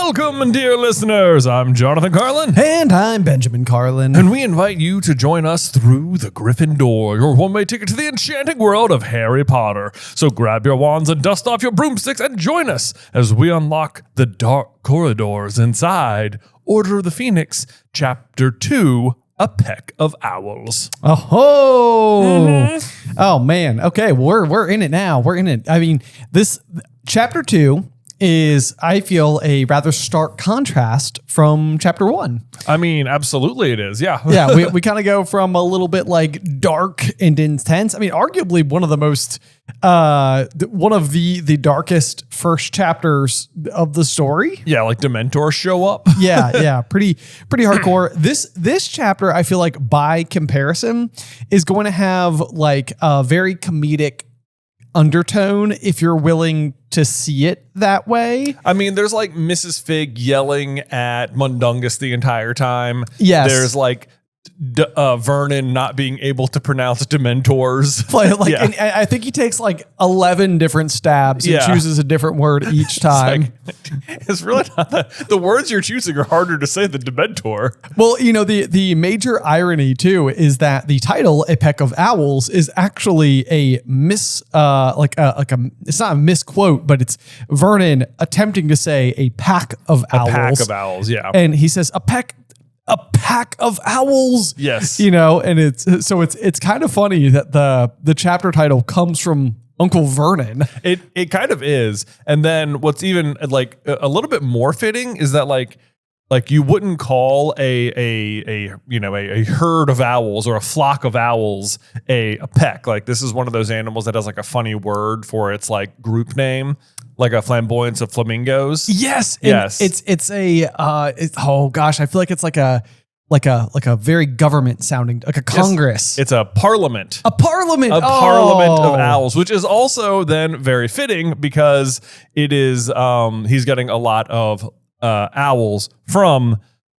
Welcome, dear listeners. I'm Jonathan Carlin. And I'm Benjamin Carlin. And we invite you to join us through the Griffin door, your one-way ticket to the enchanting world of Harry Potter. So grab your wands and dust off your broomsticks and join us as we unlock the dark corridors inside Order of the Phoenix, Chapter 2, A Peck of Owls. Oh man. Okay, we're in it now. We're in it. I mean, this Chapter 2 is, I feel, a rather stark contrast from Chapter 1. I mean, absolutely it is, yeah. Yeah, we kind of go from a little bit like dark and intense. I mean, arguably one of the most, one of the darkest first chapters of the story. Yeah, like Dementors show up. Yeah, pretty hardcore. This chapter, I feel like by comparison, is going to have like a very comedic undertone if you're willing to see it that way. I mean, there's like Mrs. Figg yelling at Mundungus the entire time. Yes. There's like Vernon not being able to pronounce Dementors. Yeah. And I think he takes like 11 different stabs and chooses a different word each time. It's really not the words you're choosing are harder to say than Dementor. Well, you know, the major irony too is that the title "A Peck of Owls" is actually a it's not a misquote, but it's Vernon attempting to say a pack of owls. A pack of owls, yeah. And he says a pack of owls. Yes. You know, and it's kind of funny that the chapter title comes from Uncle Vernon. It kind of is. And then what's even like a little bit more fitting is that like you wouldn't call a herd of owls or a flock of owls a peck. Like this is one of those animals that has like a funny word for its like group name. Like a flamboyance of flamingos. Yes. Yes. Oh gosh, I feel like it's like a very government sounding, like a Congress. It's a parliament. A parliament. Parliament of owls, which is also then very fitting because it is he's getting a lot of owls from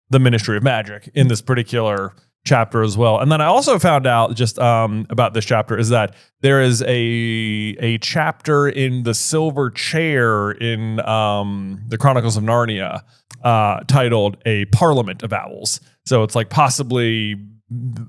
the Ministry of Magic in this particular chapter as well. And then I also found out just about this chapter is that there is a chapter in the Silver Chair in the Chronicles of Narnia titled A Parliament of Owls. So it's like possibly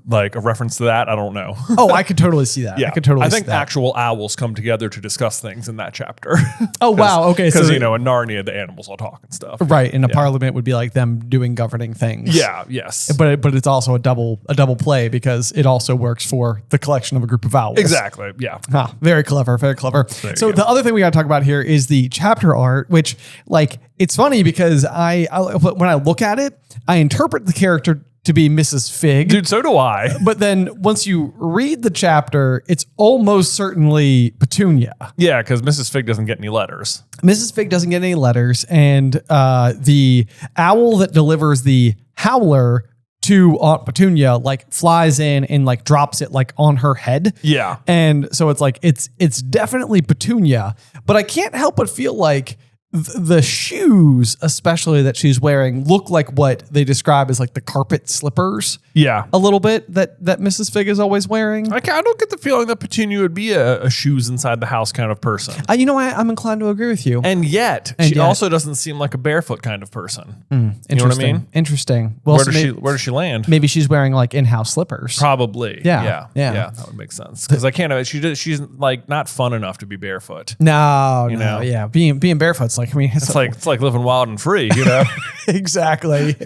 like a reference to that. I don't know. Oh, I could totally see that. Yeah. I think actual owls come together to discuss things in that chapter. Oh, wow. Okay. Because, in Narnia, the animals all talk and stuff. Right. And a parliament would be like them doing governing things. Yeah. Yes. But it's also a double play because it also works for the collection of a group of owls. Exactly. Yeah. Very clever. Very clever. So the other thing we got to talk about here is the chapter art, which like, it's funny because when I look at it, I interpret the character to be Mrs. Figg. Dude, so do I. But then once you read the chapter, it's almost certainly Petunia. Yeah, because Mrs. Figg doesn't get any letters. Mrs. Figg doesn't get any letters. And the owl that delivers the Howler to Aunt Petunia like flies in and like drops it like on her head. Yeah. And so it's like, it's definitely Petunia, but I can't help but feel like the shoes, especially that she's wearing, look like what they describe as like the carpet slippers. Yeah. A little bit that Mrs. Figg is always wearing. I don't get the feeling that Petunia would be a shoes inside the house kind of person. You know what? I'm inclined to agree with you. And yet, she also doesn't seem like a barefoot kind of person. You know what I mean? Interesting. Well, where does she land? Maybe she's wearing like in-house slippers. Probably. Yeah. That would make sense. Because I can't. She's like not fun enough to be barefoot. No. Yeah. Being barefoot's like, I mean, it's like living wild and free, you know? Exactly.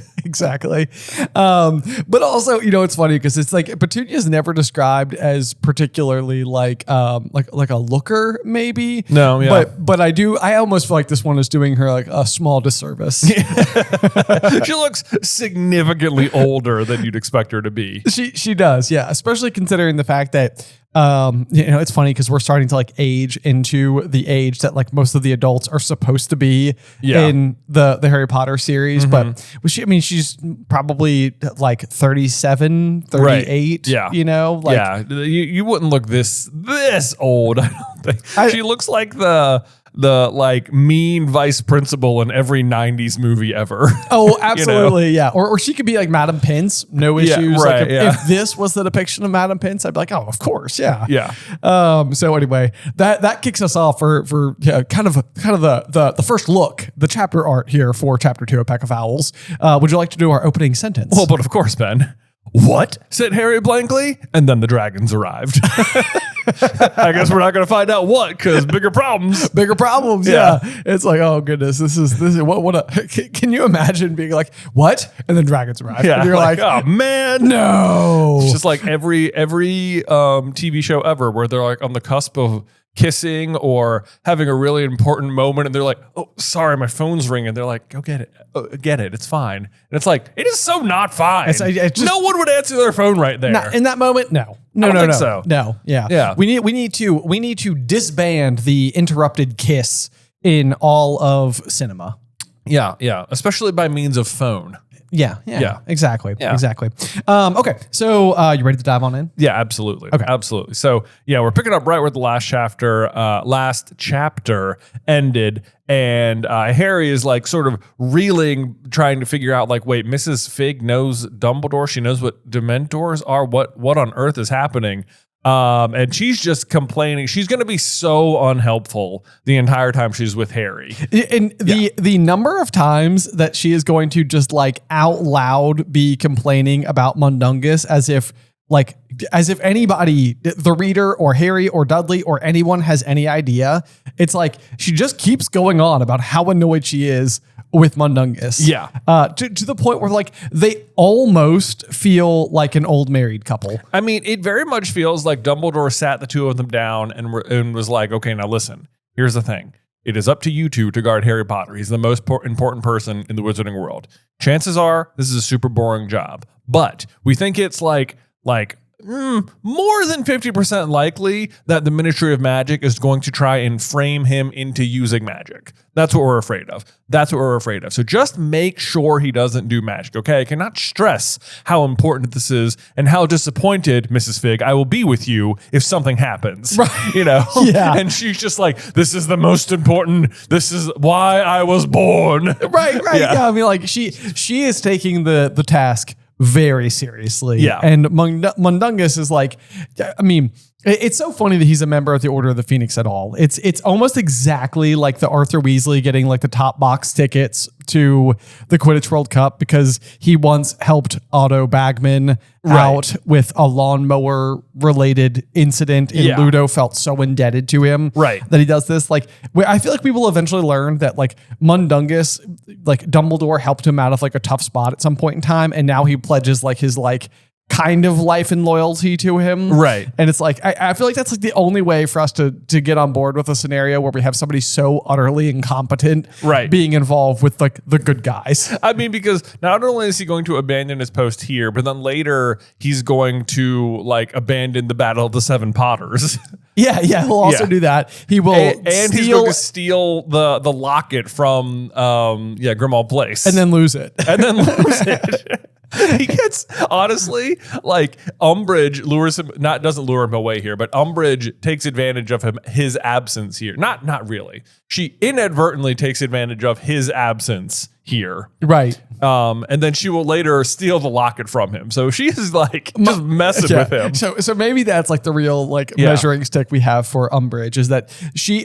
But also, it's funny because it's like Petunia's never described as particularly like a looker, maybe. No, yeah. But I almost feel like this one is doing her like a small disservice. She looks significantly older than you'd expect her to be. She does, yeah. Especially considering the fact that it's funny because we're starting to like age into the age that like most of the adults are supposed to be in the Harry Potter series. But she's probably like 37, 38. Right. Yeah. Like, you wouldn't look this old. I don't think. She looks like the like mean vice principal in every 90s movie ever. Oh, absolutely. Yeah. Or she could be like Madam Pince. No issues. Right, like if this was the depiction of Madam Pince, I'd be like, oh, of course. Yeah. Yeah. So anyway, that kicks us off for kind of the first look, the chapter art here for chapter 2 of Peck of Owls. Would you like to do our opening sentence? Well, but of course, Ben. What? Said Harry blankly, and then the dragons arrived. I guess we're not going to find out what, because bigger problems. Bigger problems, yeah. It's like, oh goodness, this is can you imagine being like, what? And then dragons arrive. Yeah, and you're like, oh man, no. It's just like every TV show ever where they're like on the cusp of kissing or having a really important moment, and they're like, oh, sorry, my phone's ringing. They're like, go get it. Get it. It's fine. And it's like, it is so not fine. It's just, no one would answer their phone right there. Not, in that moment, no. I don't think so. No. Yeah. Yeah. We need to disband the interrupted kiss in all of cinema. Yeah. Yeah. Especially by means of phone. Yeah. Exactly. Yeah. Exactly. Okay. So you ready to dive on in? Yeah, absolutely. Okay. Absolutely. So yeah, we're picking up right where the last chapter ended. And Harry is like sort of reeling, trying to figure out like, wait, Mrs. Figg knows Dumbledore. She knows what Dementors are. What on earth is happening? And she's just complaining. She's going to be so unhelpful the entire time she's with Harry. And the number of times that she is going to just like out loud be complaining about Mundungus as if anybody, the reader or Harry or Dudley or anyone has any idea. It's like she just keeps going on about how annoyed she is with Mundungus. Yeah. To the point where like they almost feel like an old married couple. I mean, it very much feels like Dumbledore sat the two of them down and was like, okay, now listen, here's the thing. It is up to you two to guard Harry Potter. He's the most important person in the wizarding world. Chances are this is a super boring job, but we think it's like more than 50% likely that the Ministry of Magic is going to try and frame him into using magic. That's what we're afraid of. So just make sure he doesn't do magic, okay? I cannot stress how important this is and how disappointed, Mrs. Figg, I will be with you if something happens. Right. You know? Yeah. And she's just like, this is the most important. This is why I was born. Right. Yeah. I mean, like she is taking the task very seriously. Yeah. And Mundungus is like, I mean, it's so funny that he's a member of the Order of the Phoenix at all. It's almost exactly like the Arthur Weasley getting like the top box tickets to the Quidditch World Cup because he once helped Otto Bagman out with a lawnmower related incident and Ludo felt so indebted to him that he does this. Like, I feel like we will eventually learn that like Mundungus, like Dumbledore helped him out of like a tough spot at some point in time. And now he pledges like his like kind of life and loyalty to him. Right. And it's like, I feel like that's like the only way for us to get on board with a scenario where we have somebody so utterly incompetent being involved with like the good guys. I mean, because not only is he going to abandon his post here, but then later he's going to like abandon the Battle of the Seven Potters. Yeah, he'll also do that. He will and he's going to steal the locket from Grimmauld Place. And then lose it. He gets, honestly, like Umbridge lures him, doesn't lure him away here, but Umbridge takes advantage of his absence here. Not really. She inadvertently takes advantage of his absence here. Right. And then she will later steal the locket from him. So she is like just messing with him. So maybe that's like the real like measuring stick we have for Umbridge is that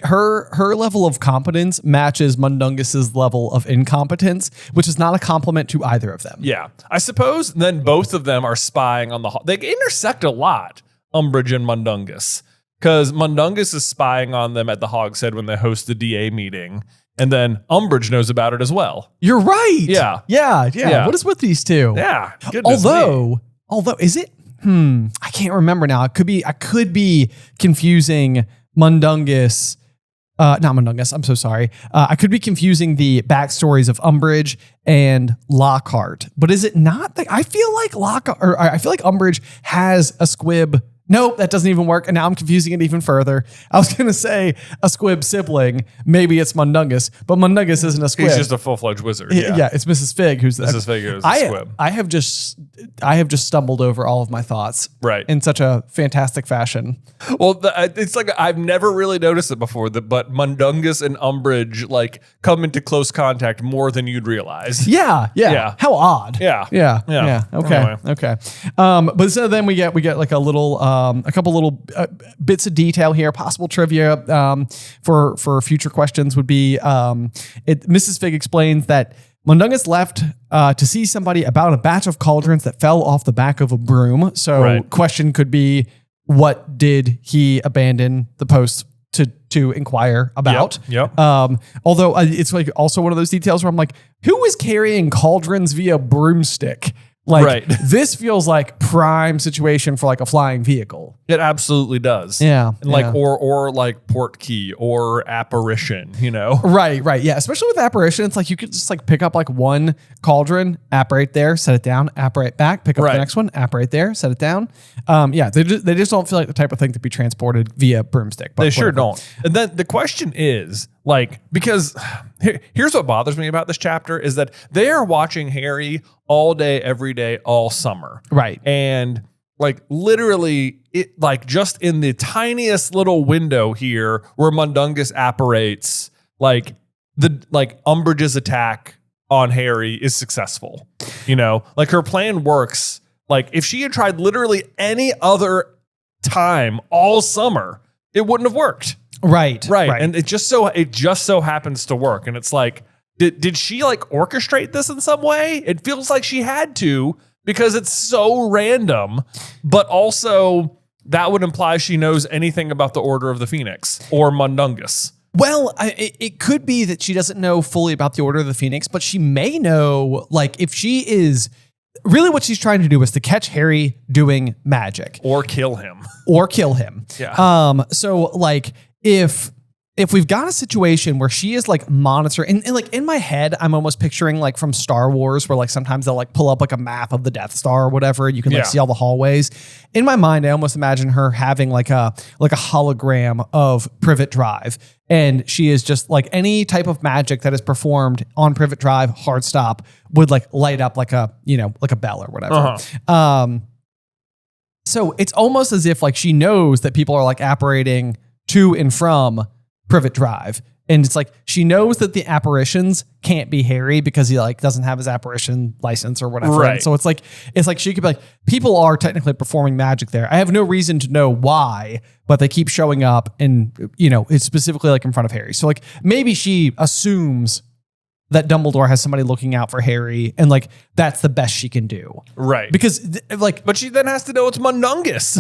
her level of competence matches Mundungus's level of incompetence, which is not a compliment to either of them. Yeah. I suppose then both of them are spying on they intersect a lot, Umbridge and Mundungus, because Mundungus is spying on them at the Hogshead when they host the DA meeting. And then Umbridge knows about it as well. You're right. Yeah. What is with these two? Yeah. Although is it? I can't remember now. I could be confusing Mundungus. Not Mundungus. I'm so sorry. I could be confusing the backstories of Umbridge and Lockhart. But is it not? I feel like Umbridge has a squib Nope, that doesn't even work. And now I'm confusing it even further. I was going to say a squib sibling. Maybe it's Mundungus, but Mundungus isn't a squib. He's just a full-fledged wizard. Yeah, it's Mrs. Figg who's Mrs. Figg who's the squib. I have just stumbled over all of my thoughts in such a fantastic fashion. Well, it's like I've never really noticed it before, but Mundungus and Umbridge like come into close contact more than you'd realize. Yeah. How odd. Yeah. Okay. But so then we get like a couple little bits of detail here. Possible trivia for future questions would be Mrs. Figg explains that Mundungus left to see somebody about a batch of cauldrons that fell off the back of a broom. So question could be, what did he abandon the post to inquire about? Yep. Although it's like also one of those details where I'm like, who is carrying cauldrons via broomstick? Like this feels like prime situation for like a flying vehicle. It absolutely does. Yeah. And like or like port key or apparition, you know? Right. Yeah. Especially with apparition, it's like you could just like pick up like one cauldron, apparate there, set it down, apparate back, pick up the next one, apparate there, set it down. They just don't feel like the type of thing to be transported via broomstick. But they sure don't. And then the question is, like, because here's what bothers me about this chapter is that they are watching Harry all day, every day, all summer. Right. And like literally it like just in the tiniest little window here where Mundungus apparates, like Umbridge's attack on Harry is successful. You know, like her plan works. Like if she had tried literally any other time all summer, it wouldn't have worked. Right. And it just so happens to work. And it's like, did she like orchestrate this in some way? It feels like she had to because it's so random, but also that would imply she knows anything about the Order of the Phoenix or Mundungus. Well, it could be that she doesn't know fully about the Order of the Phoenix, but she may know, like, if she is really what she's trying to do is to catch Harry doing magic or kill him. Yeah. So like if we've got a situation where she is like monitoring, and like in my head, I'm almost picturing like from Star Wars where like sometimes they'll like pull up like a map of the Death Star or whatever, and you can like see all the hallways. In my mind, I almost imagine her having like a hologram of Privet Drive. And she is just like any type of magic that is performed on Privet Drive, hard stop, would like light up like a, like a bell or whatever. So it's almost as if like she knows that people are like apparating to and from Privet Drive. And it's like, she knows that the apparitions can't be Harry because he like doesn't have his apparition license or whatever. Right. And so it's like she could be like, people are technically performing magic there. I have no reason to know why, but they keep showing up and, it's specifically like in front of Harry. So like maybe she assumes that Dumbledore has somebody looking out for Harry and like, that's the best she can do. Right. Because but she then has to know it's Mundungus.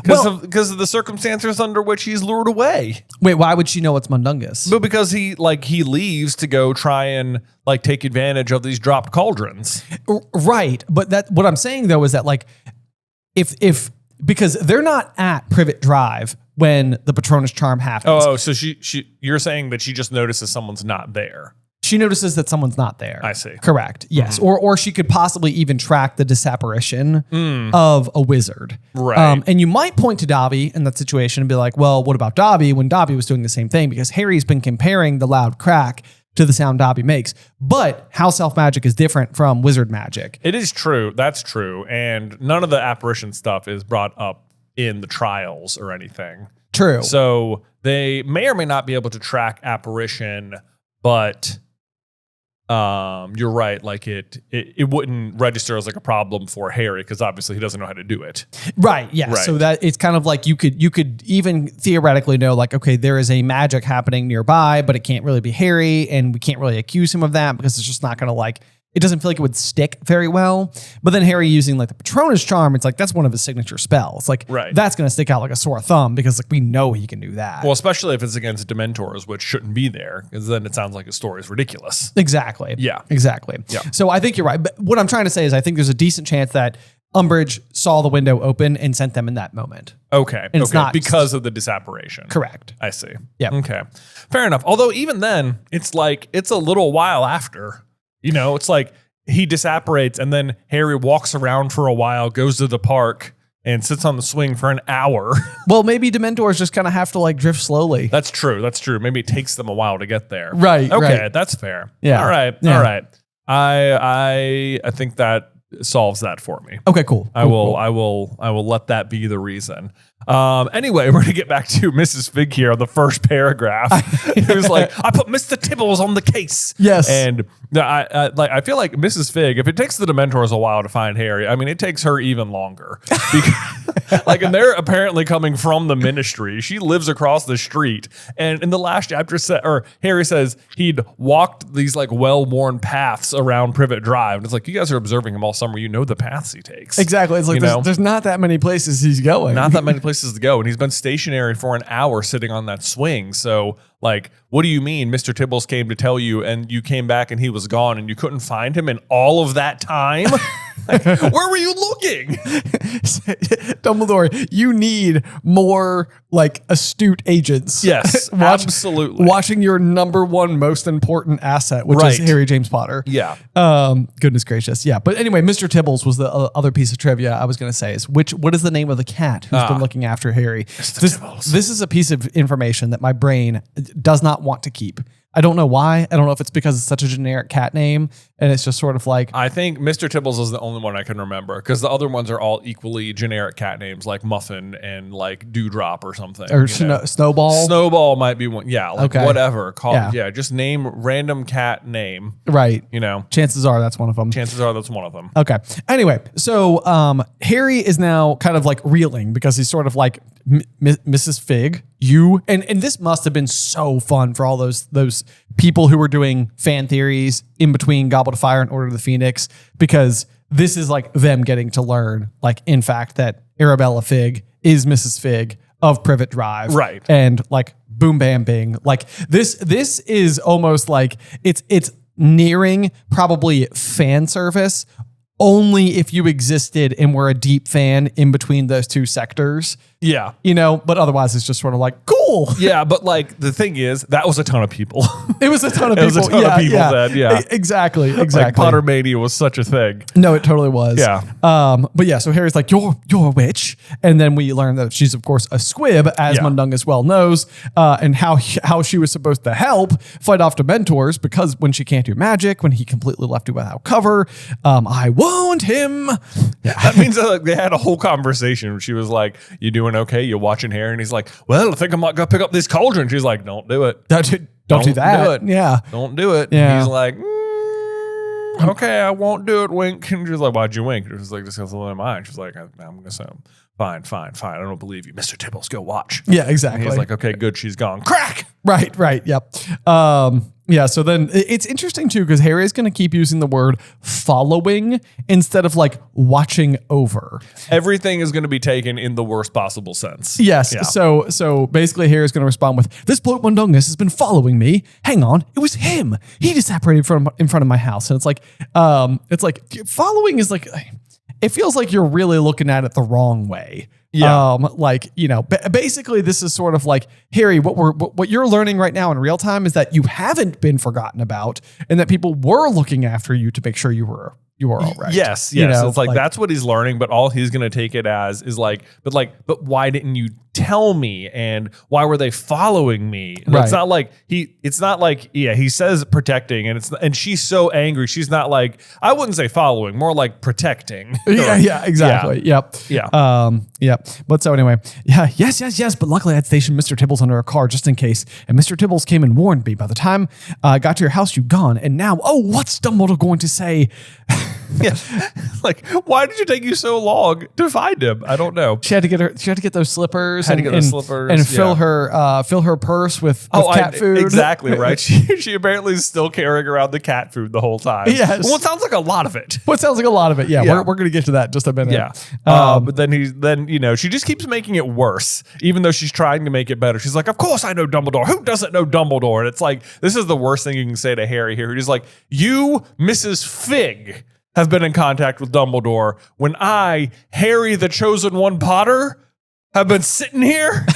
Because of the circumstances under which he's lured away. Wait, why would she know it's Mundungus? But because he leaves to go try and like take advantage of these dropped cauldrons. Right. But what I'm saying though is that like if because they're not at Privet Drive when the Patronus charm happens. Oh, so you're saying that she just notices someone's not there. She notices that someone's not there. I see. Correct. Yes. Or she could possibly even track the disapparition of a wizard. Right. And you might point to Dobby in that situation and be like, well, what about Dobby when Dobby was doing the same thing? Because Harry's been comparing the loud crack to the sound Dobby makes. But house elf magic is different from wizard magic. It is true. That's true. And none of the apparition stuff is brought up in the trials or anything. True. So they may or may not be able to track apparition, but you're right. Like it wouldn't register as like a problem for Harry because obviously he doesn't know how to do it. Right. Yeah. Right. So that it's kind of like you could even theoretically know like, okay, there is a magic happening nearby, but it can't really be Harry, and we can't really accuse him of that because it's just not going to like. It doesn't feel like it would stick very well. But then Harry using like the Patronus charm, it's like that's one of his signature spells. Like that's going to stick out like a sore thumb because like we know he can do that. Well, especially if it's against Dementors, which shouldn't be there, because then it sounds like his story is ridiculous. Exactly. Yeah. Exactly. Yeah. So I think you're right. But what I'm trying to say is I think there's a decent chance that Umbridge saw the window open and sent them in that moment. Okay. And it's not because of the disapparition. Correct. I see. Yeah. Okay. Fair enough. Although even then, it's like it's a little while after. It's like he disapparates and then Harry walks around for a while, goes to the park, and sits on the swing for an hour. Well, maybe Dementors just kind of have to like drift slowly. That's true. Maybe it takes them a while to get there. Right. Okay, right. that's fair. Yeah. All right. Yeah. All right. I think that solves that for me. Okay, cool. I will let that be the reason. Anyway, we're gonna get back to Mrs. Figg here on the first paragraph. Who's like, I put Mr. Tibbles on the case. Yes. And I feel like Mrs. Figg, if it takes the Dementors a while to find Harry, I mean, it takes her even longer. Because, and they're apparently coming from the Ministry. She lives across the street. And in the last chapter, Harry says he'd walked these like well-worn paths around Privet Drive. And it's like, you guys are observing him all summer. You know the paths he takes. Exactly. It's like there's not that many places he's going. Not that many places to go. And he's been stationary for an hour sitting on that swing. So, like, what do you mean Mr. Tibbles came to tell you and you came back and he was gone and you couldn't find him in all of that time? Like, where were you looking? Dumbledore, you need more like astute agents. Yes, absolutely. Watching your number one most important asset, which is Harry James Potter. Yeah. Goodness gracious. Yeah. But anyway, Mr. Tibbles was the other piece of trivia I was going to say is what is the name of the cat who's been looking after Harry? This is a piece of information that my brain does not want to keep. I don't know why. I don't know if it's because it's such a generic cat name and it's just sort of like... I think Mr. Tibbles is the only one I can remember because the other ones are all equally generic cat names like Muffin and like Dewdrop or something. Or Snowball? Snowball might be one. Yeah, like whatever. Just name random cat name. Right. Chances are that's one of them. Okay. Anyway, so Harry is now kind of like reeling because he's sort of like, Mrs. Figg, you... And this must have been so fun for all those people who were doing fan theories in between Goblet of Fire and Order of the Phoenix, because this is like them getting to learn, like, in fact, that Arabella Figg is Mrs. Figg of Privet Drive. Right. And like, boom, bam, bing. Like, this is almost like it's nearing probably fan service only if you existed and were a deep fan in between those two sectors. Yeah. But otherwise it's just sort of like, cool. Yeah, but like the thing is, that was a ton of people. It was a ton of people. It was a ton of people then, yeah. Exactly. Like Pottermania was such a thing. No, it totally was. Yeah. But yeah, so Harry's like, you're a witch. And then we learn that she's, of course, a squib, as Mundungus well knows, and how she was supposed to help fight off Dementors because when she can't do magic, when he completely left you without cover, I warned him. Yeah. That means that they had a whole conversation. She was like, you doing okay? You watching Harry? And he's like, well, I think I might go pick up this cauldron. She's like, don't do it. Don't do that. Do it. Yeah. Don't do it. Yeah. And he's like, okay, I won't do it, wink. And she's like, why'd you wink? She's like, just because of my mind. She's like, I'm going to say, fine. I don't believe you. Mr. Tibbles, go watch. Yeah, exactly. And he's like, okay, good. She's gone. Crack. Right. Yep. Yeah, so then it's interesting too because Harry is going to keep using the word following instead of like watching over. Everything is going to be taken in the worst possible sense. Yes. Yeah. So basically Harry is going to respond with, this bloke Mundungus has been following me. Hang on, it was him. He just separated from in front of my house. And it's like following is like, it feels like you're really looking at it the wrong way. Yeah. Basically this is sort of like, Harry, what you're learning right now in real time is that you haven't been forgotten about and that people were looking after you to make sure you were all right. Yes. So it's like that's what he's learning, but all he's going to take it as is like, but why didn't you tell me? And why were they following me? Right. It's not like he says protecting and she's so angry. She's not like, I wouldn't say following, more like protecting. Yeah, exactly. Yeah. Yep. Yeah. But so anyway, yes. But luckily I'd stationed Mr. Tibbles under a car just in case. And Mr. Tibbles came and warned me. By the time I got to your house, you'd gone. And now, what's Dumbledore going to say? Yeah. Like, why did it take you so long to find him? I don't know. She had to get those slippers and fill her purse with cat food. Exactly, right. She apparently is still carrying around the cat food the whole time. Yes. Well, it sounds like a lot of it. Yeah. We're going to get to that in just a minute. Yeah. But then she just keeps making it worse, even though she's trying to make it better. She's like, of course I know Dumbledore. Who doesn't know Dumbledore? And it's like, this is the worst thing you can say to Harry here. He's like, you, Mrs. Figg, have been in contact with Dumbledore when I, Harry the Chosen One Potter, have been sitting here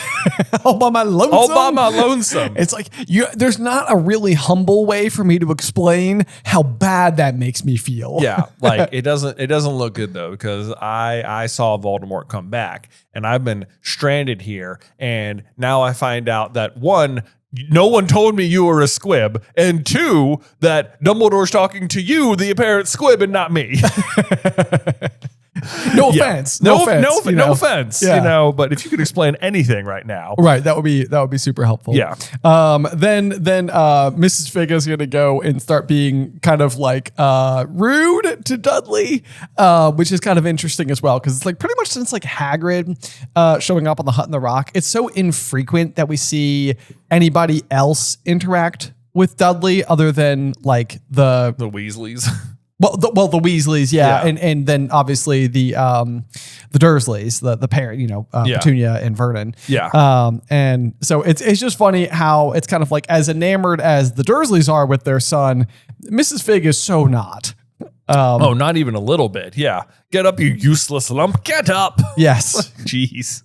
all by my lonesome. All by my lonesome. It's like there's not a really humble way for me to explain how bad that makes me feel. Yeah, like it doesn't look good though, because I saw Voldemort come back and I've been stranded here, and now I find out that one, no one told me you were a squib, and two, that Dumbledore's talking to you, the apparent squib, and not me. No offense. No offense. Yeah. But if you could explain anything right now. Right. That would be super helpful. Yeah. Then Mrs. Figg is going to go and start being kind of like rude to Dudley, which is kind of interesting as well. Cause it's like pretty much since like Hagrid showing up on the Hut in the Rock, it's so infrequent that we see anybody else interact with Dudley other than like the Weasleys. Well, the Weasleys, yeah. And then obviously the Dursleys, the parent, Petunia and Vernon. Yeah. And so it's just funny how it's kind of like as enamored as the Dursleys are with their son, Mrs. Figg is so not. Not even a little bit. Yeah. Get up, you useless lump. Get up. Yes. Jeez.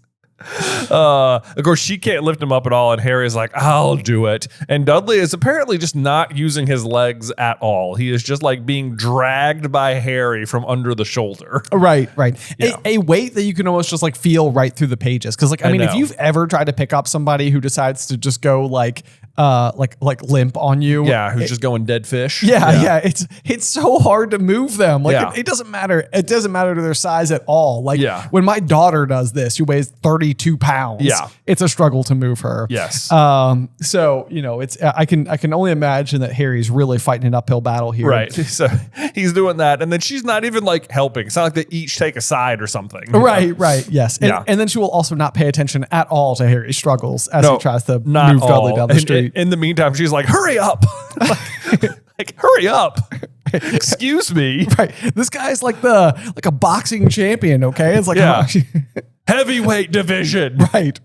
Of course, she can't lift him up at all, and Harry's like, I'll do it. And Dudley is apparently just not using his legs at all. He is just like being dragged by Harry from under the shoulder. Right. Yeah. A weight that you can almost just like feel right through the pages. Because I mean, if you've ever tried to pick up somebody who decides to just go like limp on you. Yeah, who's just going dead fish. Yeah. It's so hard to move them. Like it doesn't matter. It doesn't matter to their size at all. Like Yeah. when my daughter does this, who weighs 32 pounds. Yeah. It's a struggle to move her. Yes. So it's I can only imagine that Harry's really fighting an uphill battle here. Right. So he's doing that, and then she's not even like helping. It's not like they each take a side or something. Right. Yes. And then she will also not pay attention at all to Harry's struggles as he tries to move Dudley down the street. In the meantime, she's like, hurry up. like, hurry up. Excuse me. Right. This guy's like a boxing champion, okay? It's like heavyweight division. Right.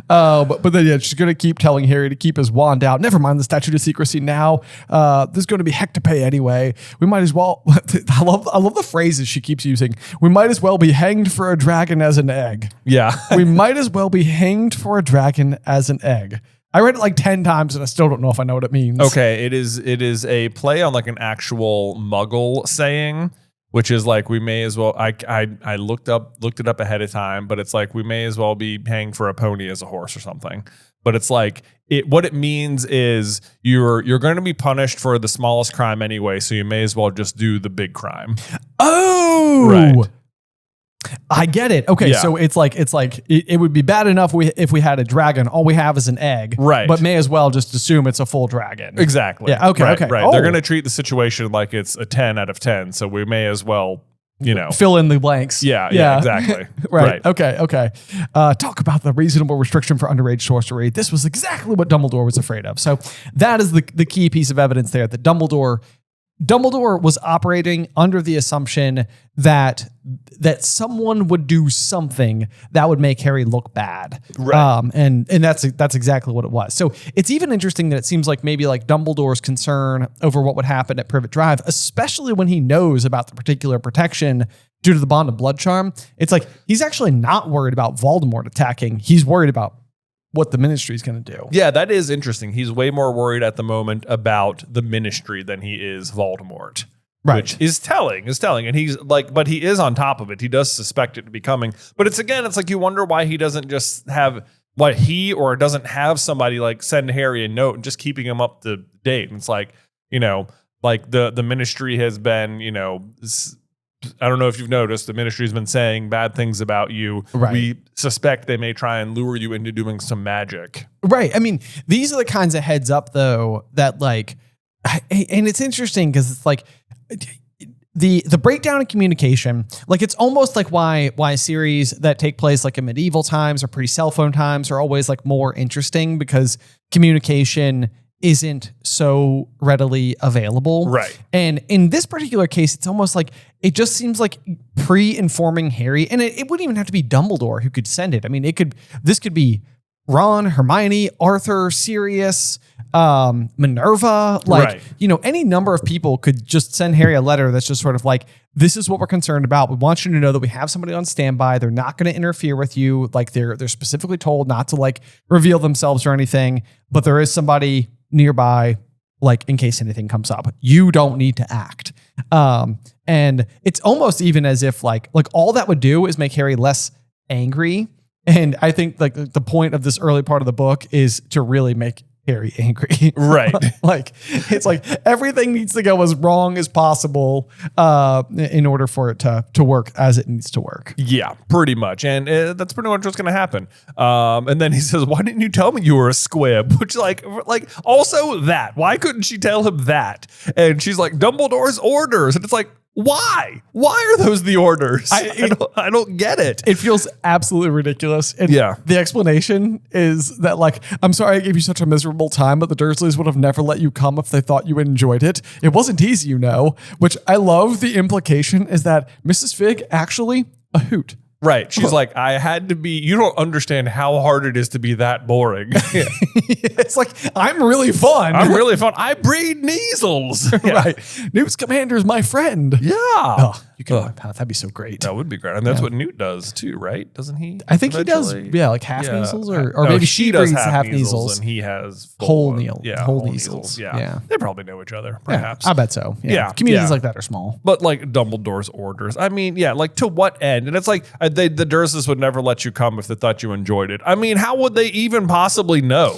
But then she's going to keep telling Harry to keep his wand out. Never mind the statute of secrecy now. There's going to be heck to pay anyway. We might as well. I love the phrases she keeps using. We might as well be hanged for a dragon as an egg. Yeah. We might as well be hanged for a dragon as an egg. I read it like 10 times and I still don't know if I know what it means. Okay. It is a play on like an actual Muggle saying, which is like, we may as well, I looked it up ahead of time, but it's like, we may as well be paying for a pony as a horse or something. But it's like, what it means is you're going to be punished for the smallest crime anyway, so you may as well just do the big crime. Oh, right. I get it. Okay, Yeah. so it's like it would be bad enough if we had a dragon. All we have is an egg, Right. But may as well just assume it's a full dragon. Exactly. Yeah. Okay. Right, okay. Right. Oh. They're going to treat the situation like it's a 10 out of 10, so we may as well, fill in the blanks. Yeah. Exactly. Right. Okay. Talk about the reasonable restriction for underage sorcery. This was exactly what Dumbledore was afraid of. So that is the key piece of evidence there, that Dumbledore was operating under the assumption that someone would do something that would make Harry look bad. Right. And that's exactly what it was. So it's even interesting that it seems like maybe like Dumbledore's concern over what would happen at Privet Drive, especially when he knows about the particular protection due to the bond of blood charm. It's like he's actually not worried about Voldemort attacking. He's worried about what the ministry is going to do. Yeah, that is interesting. He's way more worried at the moment about the ministry than he is Voldemort. Right. Which is telling. And he's like, but he is on top of it. He does suspect it to be coming. But it's like you wonder why he doesn't just have doesn't have somebody like send Harry a note and just keeping him up to date. And it's like, like the ministry has been, I don't know if you've noticed, the ministry's been saying bad things about you. Right. We suspect they may try and lure you into doing some magic. Right. I mean, these are the kinds of heads up, though, that like, and it's interesting because it's like the breakdown in communication, like it's almost like why series that take place like in medieval times or pre-cell phone times are always like more interesting, because communication isn't so readily available. Right. And in this particular case, it's almost like it just seems like pre-informing Harry, and it wouldn't even have to be Dumbledore who could send it. I mean, this could be Ron, Hermione, Arthur, Sirius, Minerva, like, Right. Any number of people could just send Harry a letter that's just sort of like, this is what we're concerned about. We want you to know that we have somebody on standby. They're not going to interfere with you. Like they're specifically told not to like reveal themselves or anything, but there is somebody nearby, like in case anything comes up. You don't need to act. And it's almost even as if like all that would do is make Harry less angry. And I think like the point of this early part of the book is to really make Harry angry. Right. Like it's like everything needs to go as wrong as possible in order for it to work as it needs to work. Yeah, pretty much. And that's pretty much what's going to happen. And then he says, why didn't you tell me you were a squib? Which like also that. Why couldn't she tell him that? And she's like, Dumbledore's orders. And it's like, why? Why are those the orders? I don't get it. It feels absolutely ridiculous. And yeah. The explanation is that like, I'm sorry I gave you such a miserable time, but the Dursleys would have never let you come if they thought you enjoyed it. It wasn't easy, you know, which I love. The implication is that Mrs. Figg actually a hoot. Right. She's like, I had to be, you don't understand how hard it is to be that boring. Yeah. It's like, I'm really fun. I breed measles. Yeah. Right. Newt Scamander's my friend. Yeah. Oh, you can my path. That'd be so great. That would be great. And that's what Newt does too, right? Doesn't he? I think eventually? He does. Yeah. Like half measles or maybe she breeds half measles. And he has whole measles. Yeah. They probably know each other, perhaps. Yeah, I bet so. Yeah. Communities like that are small. But like Dumbledore's orders. I mean, yeah, like to what end? And it's like, the Dursleys would never let you come if they thought you enjoyed it. I mean, how would they even possibly know?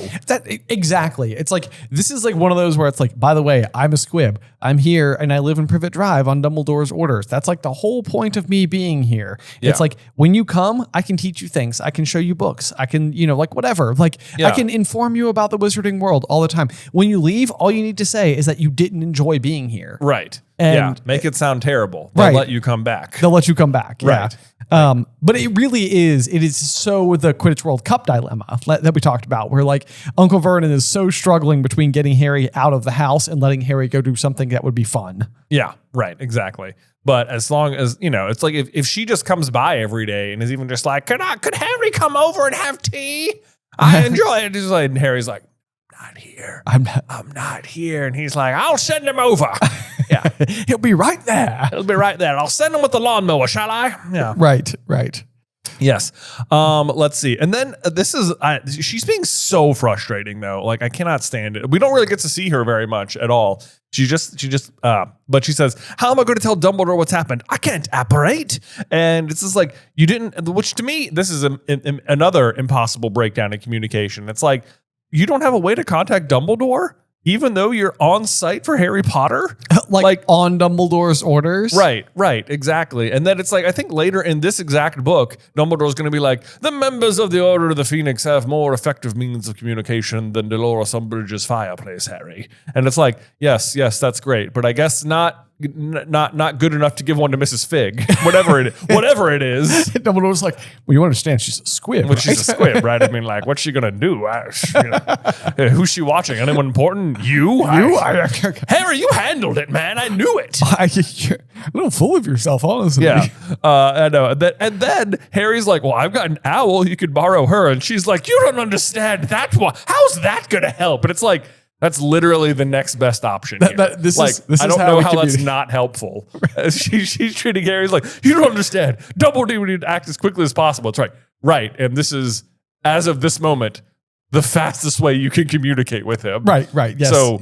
Exactly. It's like, this is like one of those where it's like, by the way, I'm a squib. I'm here and I live in Privet Drive on Dumbledore's orders. That's like the whole point of me being here. Yeah. It's like, when you come, I can teach you things. I can show you books. I can, like whatever. Like I can inform you about the wizarding world all the time. When you leave, all you need to say is that you didn't enjoy being here. Right. And make it sound terrible. They'll let you come back. They'll let you come back. Right. Yeah. But it really is, it is so the Quidditch World Cup dilemma that we talked about, where like Uncle Vernon is so struggling between getting Harry out of the house and letting Harry go do something that would be fun. Yeah, right. Exactly. But as long as, it's like if she just comes by every day and is even just like, could Harry come over and have tea? I enjoy it. Just like, and Harry's like, not here. I'm not here. And he's like, I'll send him over. Yeah. He'll be right there. I'll send him with the lawnmower, shall I? Yeah. Right. Yes. Let's see. And then this is, she's being so frustrating though. Like I cannot stand it. We don't really get to see her very much at all. But she says, how am I going to tell Dumbledore what's happened? I can't apparate. And it's just like, you didn't, which to me, this is another impossible breakdown in communication. It's like, you don't have a way to contact Dumbledore, even though you're on site for Harry Potter? like on Dumbledore's orders? Right, exactly. And then it's like, I think later in this exact book, Dumbledore's going to be like, the members of the Order of the Phoenix have more effective means of communication than Dolores Umbridge's fireplace, Harry. And it's like, yes, that's great. But I guess not good enough to give one to Mrs. Figg, whatever it is. Dumbledore's like, well, you understand she's a squib. Well, right? She's a squib, right? I mean, like, what's she gonna do? Who's she watching? Anyone important? You? Harry, you handled it, man. I knew it. A little full of yourself, honestly. Yeah, I know. And then Harry's like, well, I've got an owl. You could borrow her. And she's like, you don't understand that one. How's that gonna help? And it's like, that's literally the next best option. I don't know how that's not helpful. She's treating Harry's like, you don't understand. Dumbledore would need to act as quickly as possible. It's right. And this is, as of this moment, the fastest way you can communicate with him. Right. Yes. So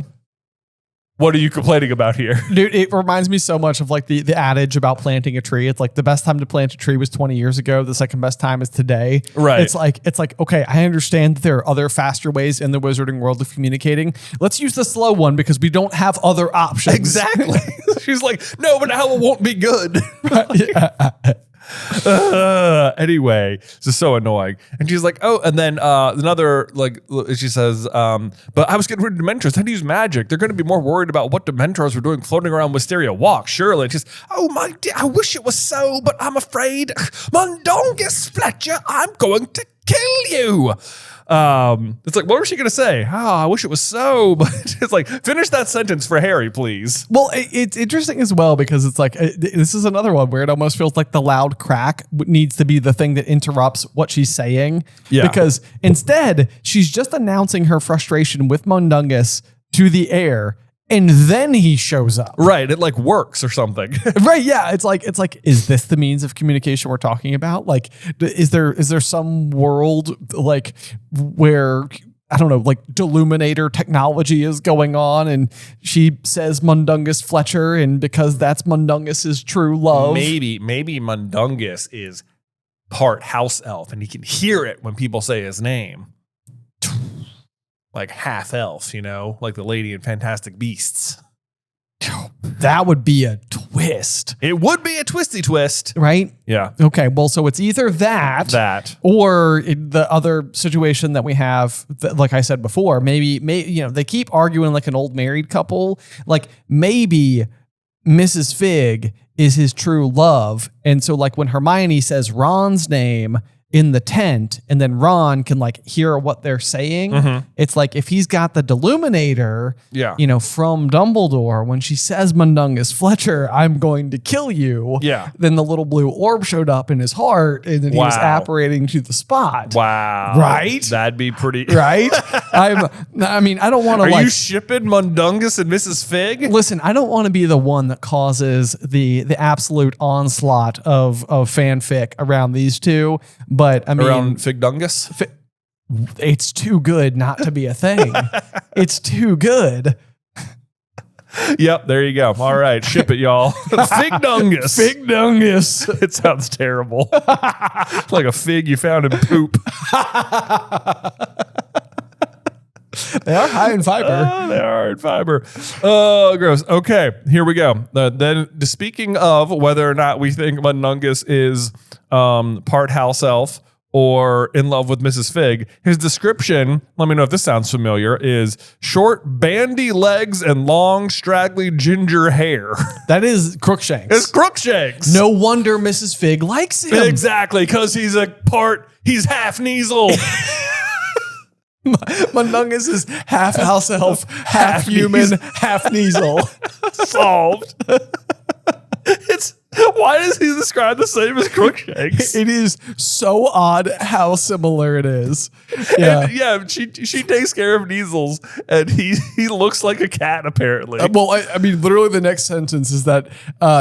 what are you complaining about here? Dude, it reminds me so much of like the adage about planting a tree. It's like the best time to plant a tree was 20 years ago. The second best time is today. Right. It's like, okay, I understand that there are other faster ways in the wizarding world of communicating. Let's use the slow one because we don't have other options. Exactly. She's like, no, but owl won't be good. Anyway, this is so annoying. And she's like, oh, and then another, like, she says, but I was getting rid of Dementors. How to use magic? They're going to be more worried about what Dementors were doing floating around Wisteria Walk, surely. And she's, oh my dear, I wish it was so, but I'm afraid, Mundungus Fletcher, I'm going to kill you. It's like, what was she going to say? Oh, I wish it was so, but it's like, finish that sentence for Harry, please. Well, it's interesting as well, because it's like, this is another one where it almost feels like the loud crack needs to be the thing that interrupts what she's saying. Yeah. Because instead, she's just announcing her frustration with Mundungus to the air. and then he shows up. Right. It like works or something. Right. Yeah. It's like, is this the means of communication we're talking about? Like, is there some world like where, I don't know, like Deluminator technology is going on and she says Mundungus Fletcher, and because that's Mundungus's true love. Maybe Mundungus is part house elf and he can hear it when people say his name. Like half elf, like the lady in Fantastic Beasts. That would be a twist. It would be a twisty twist. Right? Yeah. Okay. Well, so it's either that or the other situation that we have, like I said before, maybe, they keep arguing like an old married couple. Like maybe Mrs. Figg is his true love. And so like when Hermione says Ron's name in the tent and then Ron can like hear what they're saying. It's like if he's got the Deluminator, from Dumbledore, when she says Mundungus Fletcher, I'm going to kill you. Yeah. Then the little blue orb showed up in his heart and then he was apparating to the spot. Wow. Right? That'd be pretty. Right? I don't want to Are you shipping Mundungus and Mrs. Figg? Listen, I don't want to be the one that causes the absolute onslaught of fanfic around these two. But I mean, around Figdungus? It's too good not to be a thing. It's too good. Yep, there you go. All right, ship it, y'all. Figdungus. Figdungus. It sounds terrible. Like a fig you found in poop. They are high in fiber. They are in fiber. Oh, gross. Okay, here we go. Then, speaking of whether or not we think Mundungus is part house elf or in love with Mrs. Figg, his description, let me know if this sounds familiar, is short, bandy legs and long, straggly ginger hair. That is Crookshanks. It's Crookshanks. No wonder Mrs. Figg likes him. Exactly, because he's half Kneasel. Mundungus is half house elf, half human, half Kneasel. Solved. Why does he describe the same as Crookshanks? It is so odd how similar it is. Yeah, and she takes care of Kneasels, and he looks like a cat apparently. I mean, literally the next sentence is that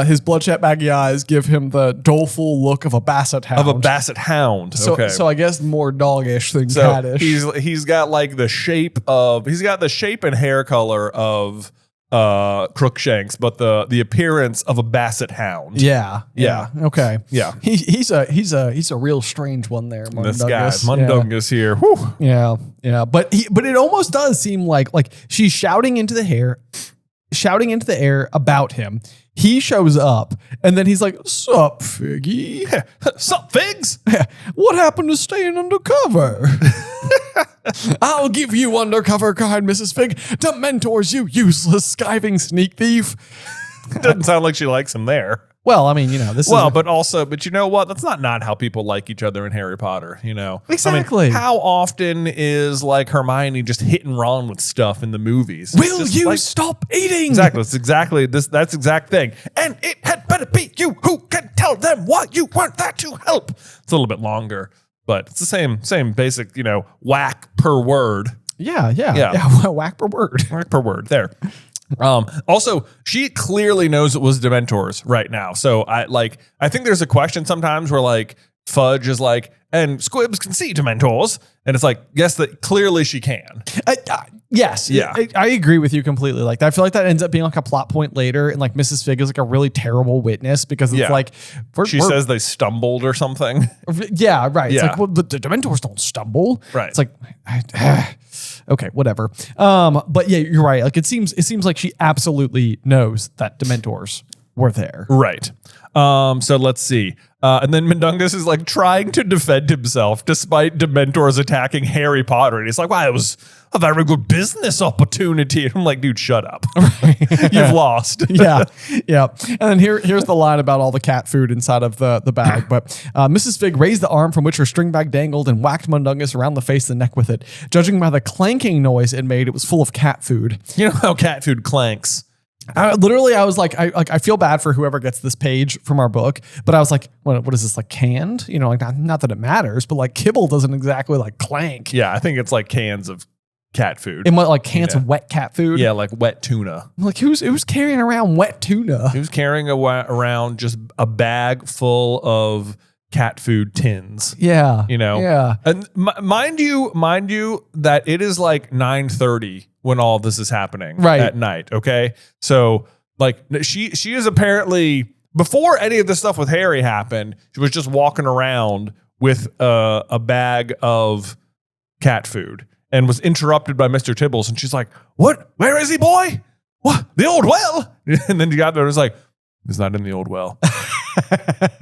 his bloodshot baggy eyes give him the doleful look of a basset hound. So I guess more doggish than cattish. He's got like the shape and hair color of Crookshanks, but the appearance of a basset hound. Yeah. Okay. Yeah. He's a real strange one there. Mundungus. This guy, Mundungus here. Whew. Yeah. But it almost does seem like she's shouting into the air about him. He shows up and then he's like, "Sup, Figgy? Sup, Figs? What happened to staying undercover?" "I'll give you undercover," cried Mrs. Figg. "Dementors, you useless, skiving sneak thief." Doesn't sound like she likes him there. Well, I mean, this is... but you know what? That's not how people like each other in Harry Potter, Exactly. I mean, how often is like Hermione just hitting Ron with stuff in the movies? Will you stop eating? Exactly. That's exact thing. And it had better be you who can tell them why you weren't there to help. It's a little bit longer, but it's the same basic, whack per word. Yeah. Whack per word. Whack per word. There. Also, she clearly knows it was Dementors right now. So I think there's a question sometimes where like Fudge is like, and Squibs can see Dementors, and it's like, yes, that clearly she can. Yes. Yeah. I agree with you completely. Like, I feel like that ends up being like a plot point later, and like Mrs. Figg is like a really terrible witness because it's like she says they stumbled or something. Yeah, right. Yeah. It's like, well, the Dementors don't stumble. Right. It's like okay, whatever. But yeah, you're right. Like it seems like she absolutely knows that Dementors were there. Right. So let's see. And then Mundungus is like trying to defend himself despite Dementors attacking Harry Potter. And he's like, wow, it was a very good business opportunity. And I'm like, dude, shut up. You've lost. Yeah. And then here's the line about all the cat food inside of the bag. But Mrs. Figg raised the arm from which her string bag dangled and whacked Mundungus around the face and neck with it. Judging by the clanking noise it made, it was full of cat food. You know how cat food clanks. I was like, I feel bad for whoever gets this page from our book, but I was like, what is this, like canned? Like not that it matters, but like kibble doesn't exactly like clank. Yeah, I think it's like cans of cat food. In what, like cans of wet cat food? Yeah, like wet tuna. Like who's carrying around wet tuna? He was carrying around just a bag full of cat food tins. Yeah. You know? Yeah. And mind you that it is like 9:30 when all this is happening at night. Okay. So like she is apparently, before any of this stuff with Harry happened, she was just walking around with a bag of cat food and was interrupted by Mr. Tibbles. And she's like, "What? Where is he, boy? What? The old well?" And then you got there and was like, "He's not in the old well."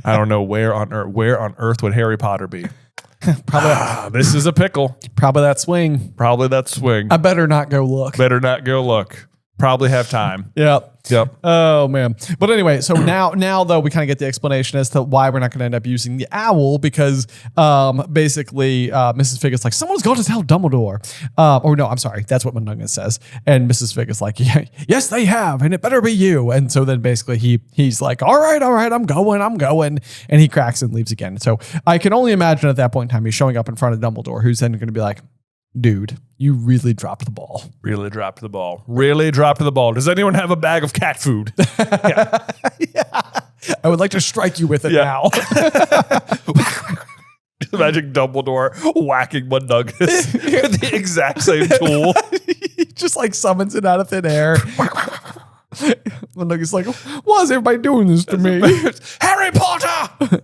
I don't know where on earth would Harry Potter be? Probably. This is a pickle. Probably that swing. I better not go look. Probably have time. Yep. Yep. Oh man. But anyway, so now though we kind of get the explanation as to why we're not going to end up using the owl, because basically Mrs. Figg is like, someone's going to tell Dumbledore. Or no, I'm sorry, that's what Mundungus says. And Mrs. Figg is like, yeah, yes, they have, and it better be you. And so then basically he's like, all right, I'm going, and he cracks and leaves again. So I can only imagine at that point in time he's showing up in front of Dumbledore, who's then going to be like, dude, you really dropped the ball. Really dropped the ball. Does anyone have a bag of cat food? Yeah. I would like to strike you with it now. Imagine Dumbledore whacking Mundungus with the exact same tool. He just like summons it out of thin air. Mundungus like, why is everybody doing this to me? Harry Potter!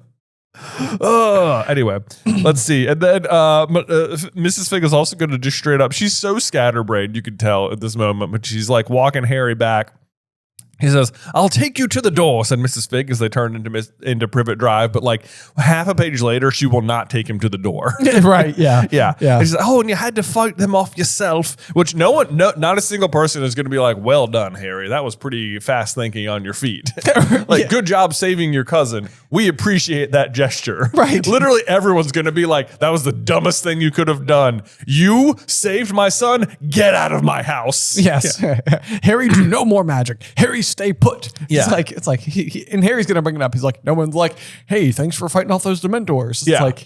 Anyway, let's see. And then Mrs. Figg is also going to just straight up, she's so scatterbrained, you can tell at this moment, but she's like walking Harry back. He says, "I'll take you to the door," said Mrs. Figg as they turned into Privet Drive. But like half a page later, she will not take him to the door. Right. Yeah. Yeah. And she's like, "Oh, and you had to fight them off yourself," which not a single person is going to be like, "Well done, Harry. That was pretty fast thinking on your feet." Like, good job saving your cousin. We appreciate that gesture. Right. Literally everyone's going to be like, "That was the dumbest thing you could have done. You saved my son. Get out of my house." Yes. Yeah. Harry, do no more magic. Harry, stay put. Yeah. It's like and Harry's gonna bring it up. He's like, no one's like, hey, thanks for fighting off those Dementors. It's like,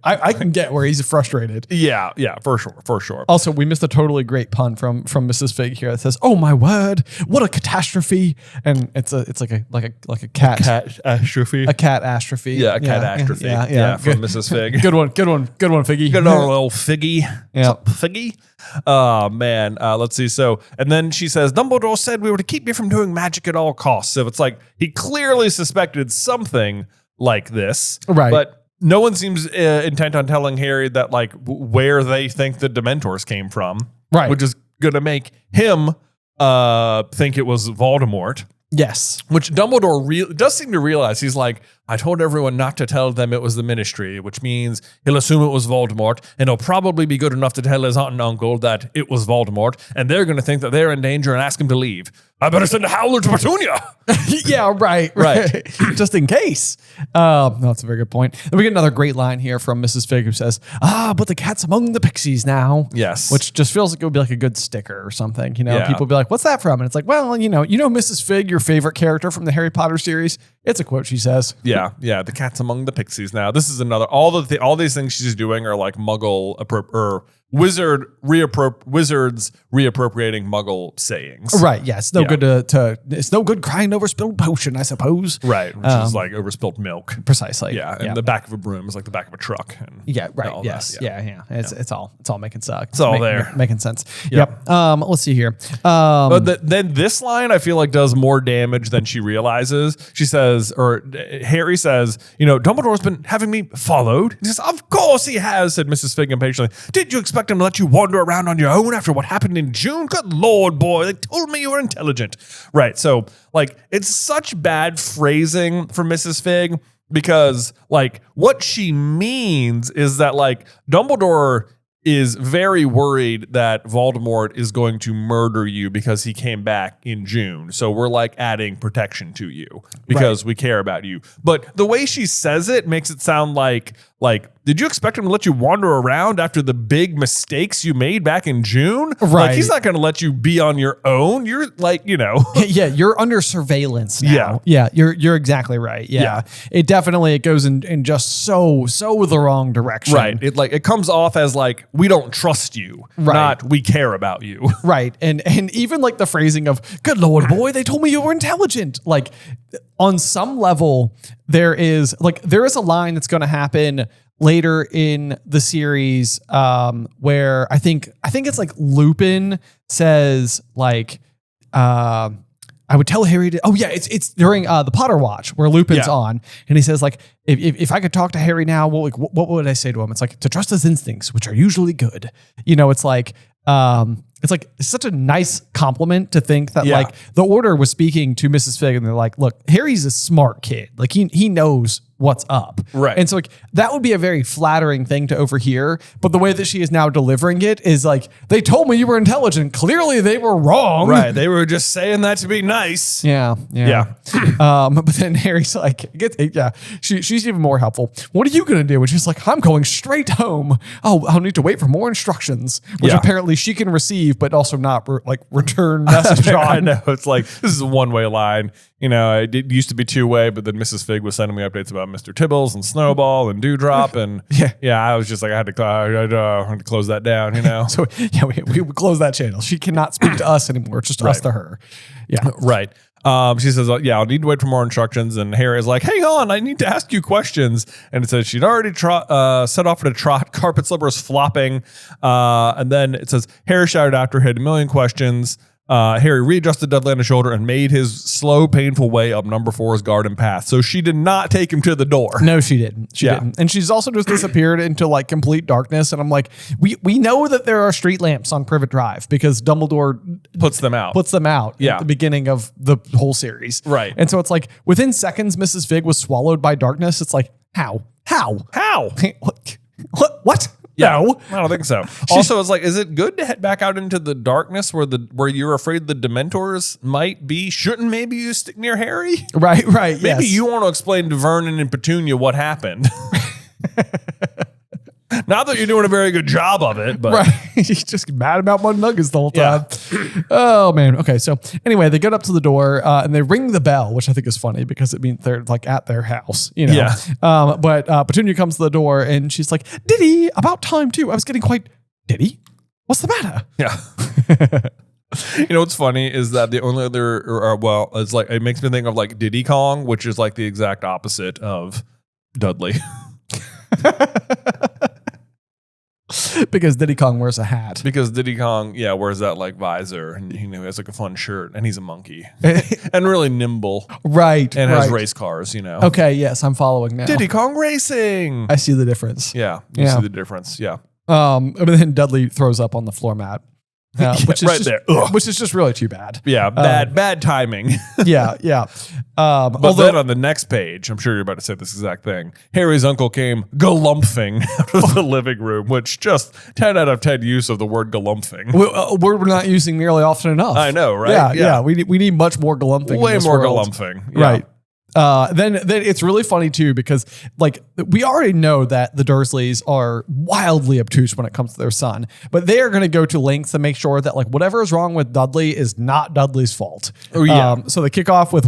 I can get where he's frustrated. Yeah, for sure. Also, we missed a totally great pun from Mrs. Figg here that says, "Oh my word, what a catastrophe!" And it's like a cat catastrophe. A cat astrophe. Yeah, a catastrophe. Yeah, from Mrs. Figg. Good one, Figgy. Good old Figgy. Yeah, Figgy. Oh man, let's see. So, and then she says, "Dumbledore said we were to keep you from doing magic at all costs." So it's like he clearly suspected something like this, right? But no one seems intent on telling Harry that like where they think the Dementors came from, right? Which is gonna make him think it was Voldemort. Yes. Which Dumbledore does seem to realize. He's like, "I told everyone not to tell them it was the Ministry," which means he'll assume it was Voldemort, and he'll probably be good enough to tell his aunt and uncle that it was Voldemort, and they're going to think that they're in danger and ask him to leave. I better send a Howler to Petunia. Yeah, right. Just in case. No, that's a very good point. Then we get another great line here from Mrs. Figg who says, "But the cat's among the pixies now." Yes. Which just feels like it would be like a good sticker or something. You know, people would be like, "What's that from?" And it's like, well, you know, Mrs. Figg, your favorite character from the Harry Potter series. It's a quote she says. Yeah. The cat's among the pixies now. This is another. All these things she's doing are like Muggle or wizards reappropriating Muggle sayings. Right. Yeah. It's no good it's no good crying over spilled potion, I suppose. Right. Which is like over spilled milk. Precisely. Yeah. And the back of a broom is like the back of a truck. And right. Yes. Yeah. It's all making sense. It's all there. Making sense. Yep. Let's see here. But then this line I feel like does more damage than she realizes. She says, or Harry says, "Dumbledore's been having me followed." He says, "Of course he has," said Mrs. Figg impatiently. "Did you expect him to let you wander around on your own after what happened in June? Good Lord, boy, they told me you were intelligent." Right. So like it's such bad phrasing for Mrs. Figg because like what she means is that like Dumbledore is very worried that Voldemort is going to murder you because he came back in June. So we're like adding protection to you because we care about you. But the way she says it makes it sound like like, did you expect him to let you wander around after the big mistakes you made back in June? Right. Like, he's not going to let you be on your own. You're like, Yeah, you're under surveillance now. Yeah, you're exactly right. Yeah. It definitely, it goes in just so the wrong direction. Right. It comes off as like, we don't trust you, not we care about you. Right. And even like the phrasing of, good Lord, boy, they told me you were intelligent. Like, on some level, there is a line that's going to happen later in the series where I think it's like Lupin says like, I would tell Harry to, it's during the Potter Watch where Lupin's on, and he says like, if I could talk to Harry now, what would I say to him? It's like, to trust his instincts, which are usually good. It's like, it's such a nice compliment to think that like the Order was speaking to Mrs. Figg and they're like, look, Harry's a smart kid. Like he knows what's up. Right. And so like that would be a very flattering thing to overhear. But the way that she is now delivering it is like, they told me you were intelligent. Clearly they were wrong. Right. They were just saying that to be nice. Yeah. But then Harry's like, she's even more helpful. What are you going to do? And she's like, I'm going straight home. Oh, I'll need to wait for more instructions, which apparently she can receive, but also not return message on. I know. It's like, this is a one-way line. It used to be two-way, but then Mrs. Figg was sending me updates about Mr. Tibbles and Snowball and Dewdrop. And I was just like, I had to close that down, So we would close that channel. She cannot speak to us anymore. It's just us to her. Yeah. Right. She says, I'll need to wait for more instructions. And Harry is like, hang on, I need to ask you questions. And it says she'd already set off at a trot, carpet slippers flopping. And then it says, Harry shouted after, had a million questions. Harry readjusted Dudley on his shoulder and made his slow, painful way up number 4's garden path. So she did not take him to the door. No, she didn't. She didn't. And she's also just disappeared into like complete darkness. And I'm like, we know that there are street lamps on Privet Drive because Dumbledore puts them out at the beginning of the whole series. Right. And so it's like within seconds, Mrs. Figg was swallowed by darkness. It's like, how? What? Yeah, no, I don't think so. Also, it's like, is it good to head back out into the darkness where you're afraid the Dementors might be? Shouldn't maybe you stick near Harry? Right. Maybe you want to explain to Vernon and Petunia what happened. Not that you're doing a very good job of it, but he's just mad about Mud Nuggets the whole time. Oh man. Okay. So anyway, they get up to the door and they ring the bell, which I think is funny because it means they're like at their house, Yeah. But Petunia comes to the door and she's like, Diddy, about time too. I was getting quite Diddy. What's the matter? Yeah. What's funny is that the only other, it's like, it makes me think of like Diddy Kong, which is like the exact opposite of Dudley. Because Diddy Kong wears a hat. Because Diddy Kong, wears that like visor and he has like a fun shirt and he's a monkey and really nimble. Right. And has race cars, Okay. Yes. I'm following now. Diddy Kong Racing. I see the difference. Yeah. You see the difference. Yeah. And then Dudley throws up on the floor mat. Which is there. Which is just really too bad. Yeah, bad timing. Yeah. But then on the next page, I'm sure you're about to say this exact thing. Harry's uncle came galumphing out of the living room, which just 10 out of 10 use of the word galumphing. We're not using nearly often enough. I know, right? Yeah. We need much more galumphing. Way more world. galumphing. Yeah. Right. Then it's really funny too because like we already know that the Dursleys are wildly obtuse when it comes to their son, but they are going to go to lengths to make sure that like whatever is wrong with Dudley is not Dudley's fault. Oh yeah. So they kick off with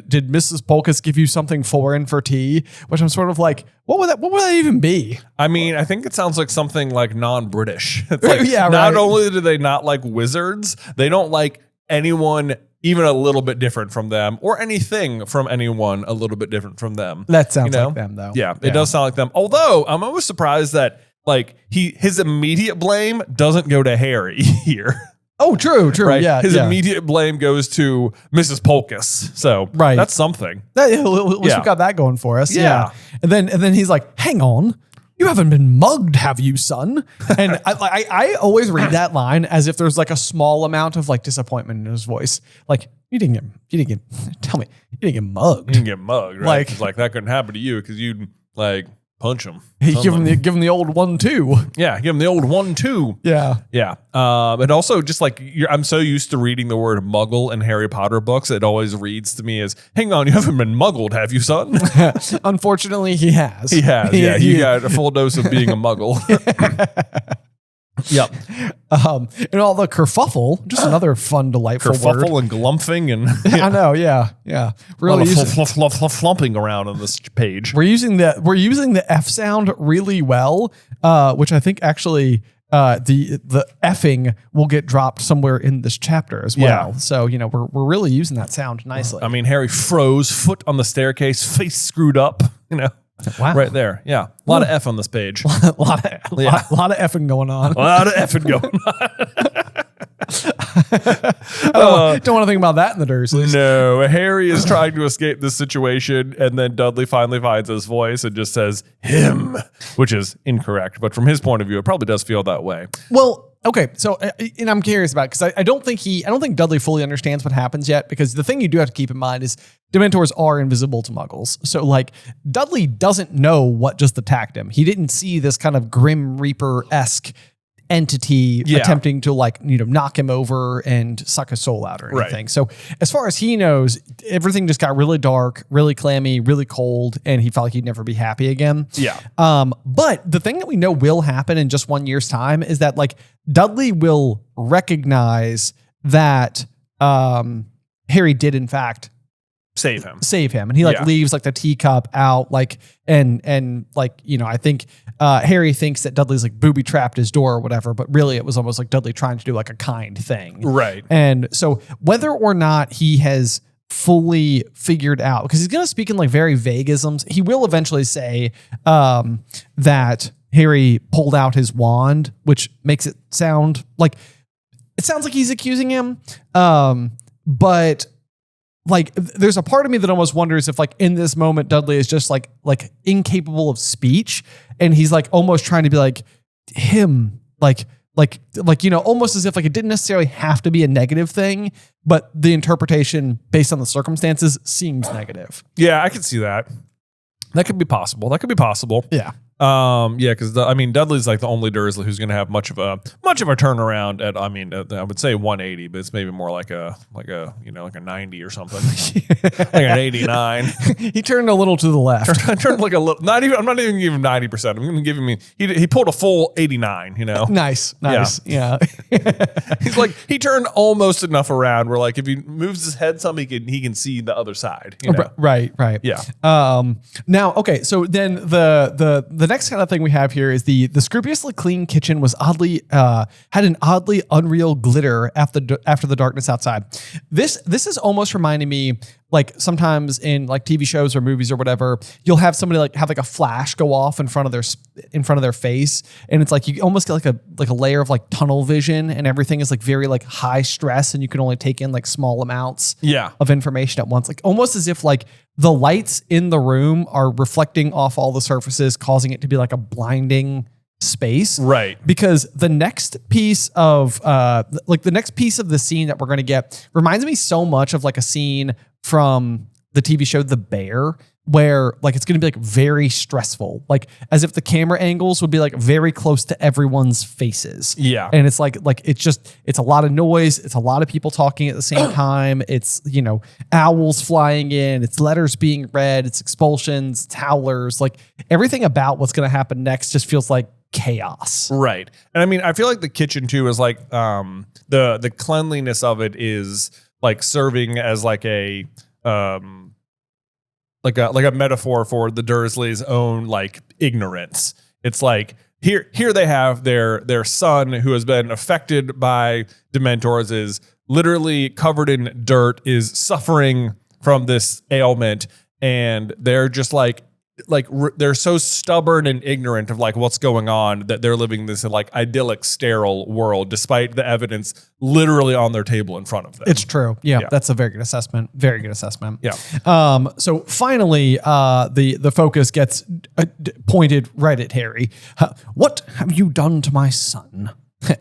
did Mrs. Polkus give you something foreign for tea? Which I'm sort of like, what would that even be? I mean, I think it sounds like something like non-British. It's like, yeah. Not only do they not like wizards, they don't like anyone even a little bit different from them, or anything from anyone a little bit different from them. That sounds like them, though. Yeah, it does sound like them. Although I'm always surprised that like his immediate blame doesn't go to Harry here. Oh, true. Right? Yeah, his immediate blame goes to Mrs. Polkus. So that's something. At least we got that going for us. Yeah. And then he's like, hang on. You haven't been mugged, have you, son? And I always read that line as if there's like a small amount of like disappointment in his voice. Like, you didn't get mugged. You didn't get mugged, right? Like that couldn't happen to you because you'd like punch him. Give him the old 1-2. Yeah, give him the old 1-2. Yeah. Yeah. And also just like I'm so used to reading the word muggle in Harry Potter books, it always reads to me as, hang on, you haven't been muggled, have you, son? Unfortunately, he has. He has, yeah. You got a full dose of being a muggle. Yep. And all the kerfuffle, just another fun, delightful word. Kerfuffle and glumphing and I know, yeah. Really flumping around on this page. We're using the F sound really well, which I think actually the effing will get dropped somewhere in this chapter as well. Yeah. So, we're really using that sound nicely. I mean, Harry froze, foot on the staircase, face screwed up, Wow. Right there. Yeah. A lot of F on this page. a lot of effing going on. A lot of effing going on. I don't want to think about that in the Dursleys. No. Harry is trying to escape this situation, and then Dudley finally finds his voice and just says, him, which is incorrect. But from his point of view, it probably does feel that way. Well, okay, so and I'm curious about it because I don't think Dudley fully understands what happens yet, because the thing you do have to keep in mind is Dementors are invisible to Muggles. So like Dudley doesn't know what just attacked him. He didn't see this kind of Grim Reaper-esque entity attempting to knock him over and suck his soul out or anything. Right. So as far as he knows, everything just got really dark, really clammy, really cold, and he felt like he'd never be happy again. Yeah. But the thing that we know will happen in just 1 year's time is that Dudley will recognize that Harry did in fact save him. And he leaves the teacup out and I think Harry thinks that Dudley's booby trapped his door or whatever, but really it was almost like Dudley trying to do a kind thing. Right. And so whether or not he has fully figured out, because he's going to speak in very vaguisms, he will eventually say that Harry pulled out his wand, which makes it sound like he's accusing him. But there's a part of me that almost wonders if in this moment Dudley is just incapable of speech, and he's almost trying to be him, almost as if it didn't necessarily have to be a negative thing, but the interpretation based on the circumstances seems negative. Yeah, I can see that. That could be possible. Yeah. Because Dudley's the only Dursley who's going to have much of a turnaround at. I would say 180, but it's maybe more like a 90 or something, like an 89. He turned a little to the left. Turned a little. Not even. I'm not even giving him 90%. I'm going to give him. He pulled a full 89. Nice. Yeah. He's he turned almost enough around where if he moves his head some, he can see the other side. Right. Yeah. Now, okay. So then the next kind of thing we have here is the scrupulously clean kitchen was had an oddly unreal glitter after the darkness outside. This is almost reminding me sometimes in TV shows or movies or whatever, you'll have somebody have a flash go off in front of their face, and it's you almost get a layer of tunnel vision, and everything is very high stress, and you can only take in small amounts of information at once, almost as if the lights in the room are reflecting off all the surfaces, causing it to be a blinding space. Right. Because the next piece of the scene that we're going to get reminds me so much of a scene from the TV show The Bear, where it's going to be very stressful, as if the camera angles would be very close to everyone's faces. Yeah. And it's it's a lot of noise. It's a lot of people talking at the same time. It's, owls flying in, it's letters being read, it's expulsions, it's howlers, everything about what's going to happen next just feels like chaos. Right. And I feel the kitchen too is the cleanliness of it is serving as a metaphor for the Dursleys' own ignorance. It's here they have their son who has been affected by Dementors, is literally covered in dirt, is suffering from this ailment, and they're just they're so stubborn and ignorant of what's going on that they're living this idyllic, sterile world, despite the evidence literally on their table in front of them. It's true. Yeah. That's a very good assessment. Very good assessment. Yeah. So finally, the focus gets pointed right at Harry. What have you done to my son?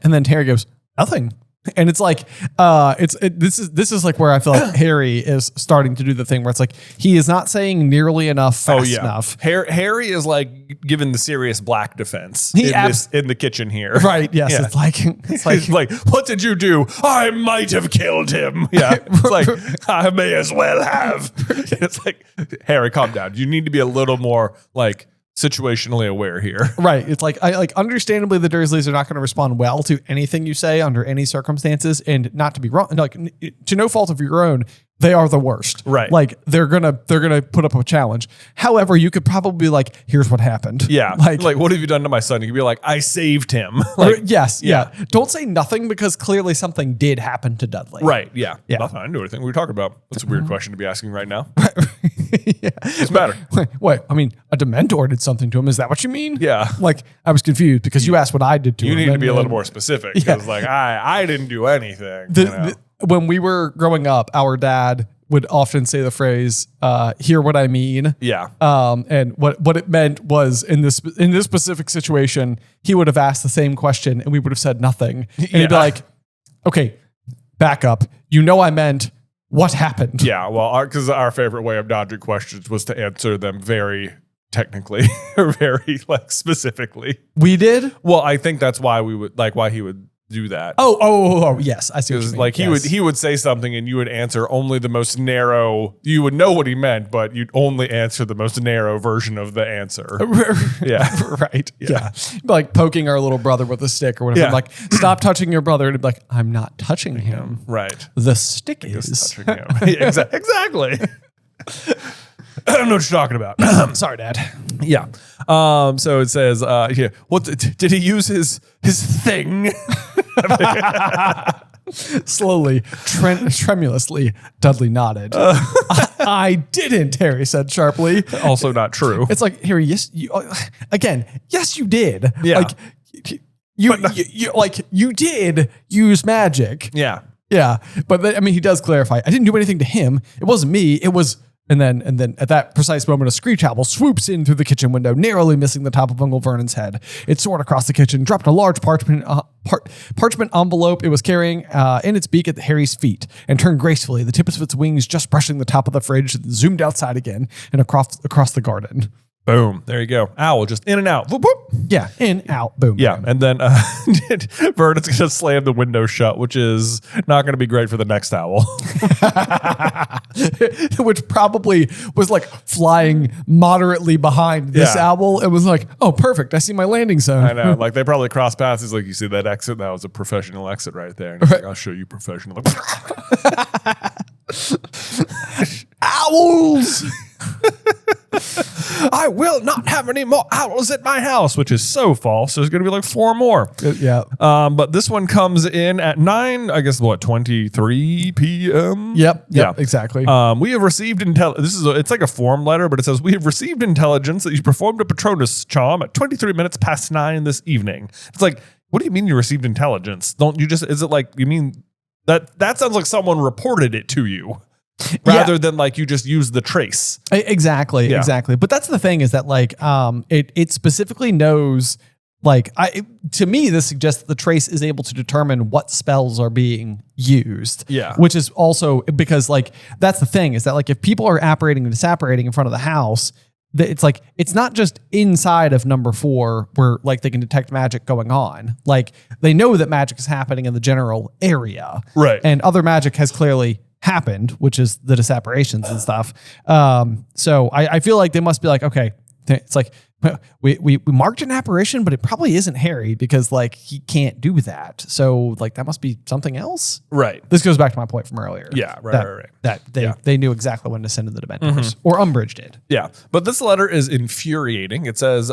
And then Harry goes, nothing. And it's like, this is like where I feel like Harry is starting to do the thing where it's like he is not saying nearly enough fast enough. Harry is like given the serious black defense in the kitchen here. Right. Yes. Yeah. It's like, what did you do? I might have killed him. Yeah. It's like, I may as well have. It's like, Harry, calm down. You need to be a little more like situationally aware here. Right. It's like, understandably the Dursleys are not going to respond well to anything you say under any circumstances, and not to be wrong, like to no fault of your own, they are the worst. Right. Like they're going to put up a challenge. However, you could probably be like, here's what happened. Yeah. Like what have you done to my son? You could be like, I saved him. Like, yes. Yeah. Don't say nothing because clearly something did happen to Dudley. Right. Yeah. Yeah. Nothing. I didn't do anything. What are you talking about? That's a weird question to be asking right now. Yeah. What's the matter? Wait, I mean, a Dementor did something to him. Is that what you mean? Yeah. Like, I was confused because you asked what I did to him. You need to be a little more specific because like, I didn't do anything. When we were growing up, our dad would often say the phrase, hear what I mean. Yeah. And what it meant was in this specific situation, he would have asked the same question and we would have said nothing. And he'd be like, okay, back up. You know, I meant what happened? Yeah. Well, because our favorite way of dodging questions was to answer them very technically or very like specifically. We did? Well, I think that's why why he would do that. Oh, yes. I see what you mean. Like he would say something and you would answer only the most narrow. You would know what he meant, but you'd only answer the most narrow version of the answer. Yeah. Right. Yeah. Like poking our little brother with a stick or whatever. Yeah. Like, stop touching your brother. And he'd be like, I'm not touching him. Right. The stick is touching him. Exactly. I don't know what you're talking about. Sorry, Dad. Yeah. So it says, what did he use his thing? Slowly, tremulously, Dudley nodded. I didn't, Harry said sharply. Also not true. It's like, Harry, yes, yes, you did. Yeah. Like, you did use magic. Yeah. Yeah. But he does clarify. I didn't do anything to him. It wasn't me. It was... And then at that precise moment, a screech owl swoops in through the kitchen window, narrowly missing the top of Uncle Vernon's head. It soared across the kitchen, dropped a large parchment envelope it was carrying in its beak at Harry's feet, and turned gracefully, the tips of its wings just brushing the top of the fridge, and zoomed outside again and across the garden. Boom. There you go. Owl just in and out. Whoop, whoop. Yeah. In, out, boom. Yeah. And then Vernon's going to slam the window shut, which is not going to be great for the next owl. Which probably was like flying moderately behind this owl. It was like, oh, perfect. I see my landing zone. I know. Like they probably crossed paths. He's like, you see that exit? That was a professional exit right there. And he's like, I'll show you professional. Owls! I will not have any more owls at my house, which is so false. There's going to be like 4 more. Yeah. But this one comes in at 23 p.m. Yep. Yeah, exactly. We have received it's like a form letter, but it says we have received intelligence that you performed a Patronus charm at 23 minutes past 9 this evening. It's like, what do you mean you received intelligence? Is it like, you mean that sounds like someone reported it to you? Rather than like you just use the trace. Exactly. But that's the thing is that like it specifically knows like to me this suggests that the trace is able to determine what spells are being used. Yeah. Which is also because like that's the thing is that like if people are apparating and disapparating in front of the house, it's like it's not just inside of number 4 where like they can detect magic going on. Like they know that magic is happening in the general area. Right. And other magic has clearly happened, which is the disapparitions and stuff. So I feel like they must be like, okay, it's like we marked an apparition, but it probably isn't Harry because like he can't do that. So like that must be something else. Right. This goes back to my point from earlier. Yeah. Right. That they knew exactly when to send in the Dementors, or Umbridge did. Yeah. But this letter is infuriating. It says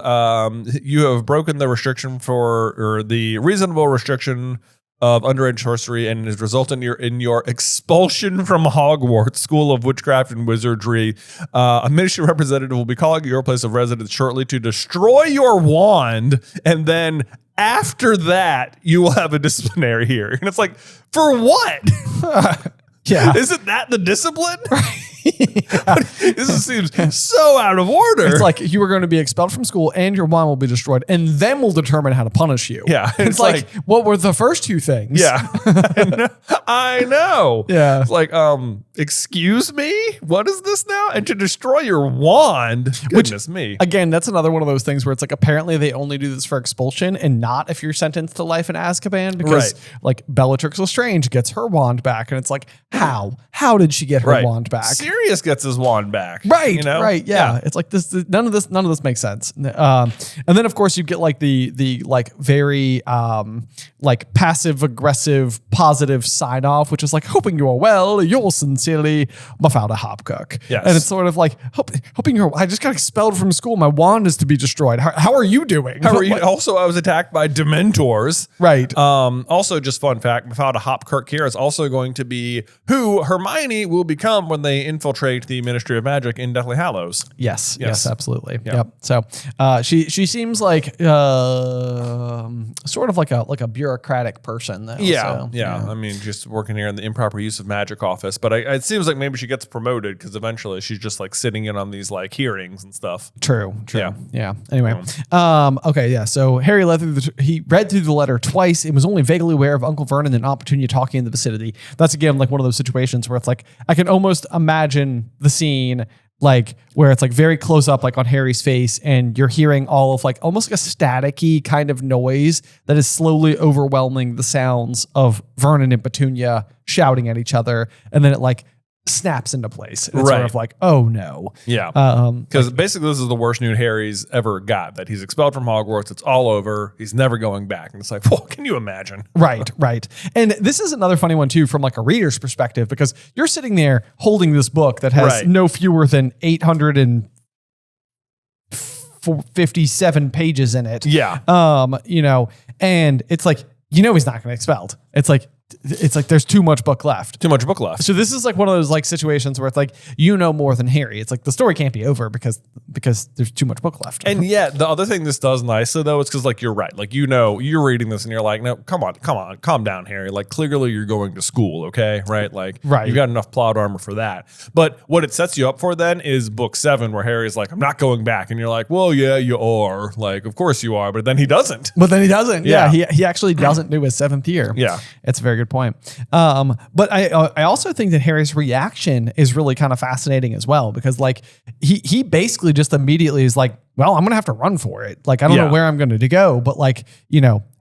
you have broken the restriction or the reasonable restriction of underage sorcery and has resulted in your expulsion from Hogwarts School of Witchcraft and Wizardry. A ministry representative will be calling at your place of residence shortly to destroy your wand, and then after that, you will have a disciplinary hearing. And it's like, for what? Yeah. Isn't that the discipline? This seems so out of order. It's like you are going to be expelled from school and your wand will be destroyed, and then we'll determine how to punish you. Yeah. It's like, what were the first two things? Yeah. I know. Yeah. It's like, excuse me? What is this now? And to destroy your wand. Goodness me. Again, that's another one of those things where it's like apparently they only do this for expulsion and not if you're sentenced to life in Azkaban, because like Bellatrix Lestrange gets her wand back, and it's like, how? How did she get her wand back? Sirius gets his wand back. Right. You know? Right. Yeah. It's like this. None of this makes sense. And then of course you get like the like very like passive aggressive positive sign off, which is like, hoping you are well. Yours sincerely, Mafalda Hopcook. Yes. And it's sort of like hoping you're. I just got expelled from school. My wand is to be destroyed. How are you doing? How are you? Also, I was attacked by Dementors. Right. Also, just fun fact: Mafalda Hopkirk here is also going to be who Hermione will become when they infiltrate the Ministry of Magic in Deathly Hallows. Yes, absolutely. Yeah. Yep. So she seems like sort of like a bureaucratic person though. Yeah, yeah. I mean, just working here in the improper use of magic office, but it seems like maybe she gets promoted because eventually she's just like sitting in on these like hearings and stuff. True. Yeah. Anyway, okay, yeah. So Harry read through the letter twice and was only vaguely aware of Uncle Vernon and Aunt Petunia talking in the vicinity. That's again like one of those situations where it's like I can almost imagine the scene like where it's like very close up, like on Harry's face, and you're hearing all of like almost like a staticky kind of noise that is slowly overwhelming the sounds of Vernon and Petunia shouting at each other, and then it like snaps into place. It's sort of like, oh no. Yeah. Because basically this is the worst news Harry's ever got, that he's expelled from Hogwarts. It's all over. He's never going back. And it's like, well, can you imagine? Right. And this is another funny one too, from like a reader's perspective, because you're sitting there holding this book that has no fewer than 857 pages in it. Yeah. And it's like, he's not going to get expelled. It's like there's too much book left. So this is like one of those like situations where it's like, more than Harry. It's like the story can't be over because there's too much book left. And yet the other thing this does nicely though is because like you're right. Like you're reading this and you're like, no, come on, calm down, Harry. Like clearly you're going to school, okay? Right? Like you've got enough plot armor for that. But what it sets you up for then is book 7 where Harry's like, I'm not going back. And you're like, well, yeah, you are. Like, of course you are. But then he doesn't. Yeah. He actually doesn't do his 7th year. Yeah. It's a very good point. But I also think that Harry's reaction is really kind of fascinating as well, because like he basically just immediately is like, well, I'm going to have to run for it. Like, I don't know where I'm going to go, but like,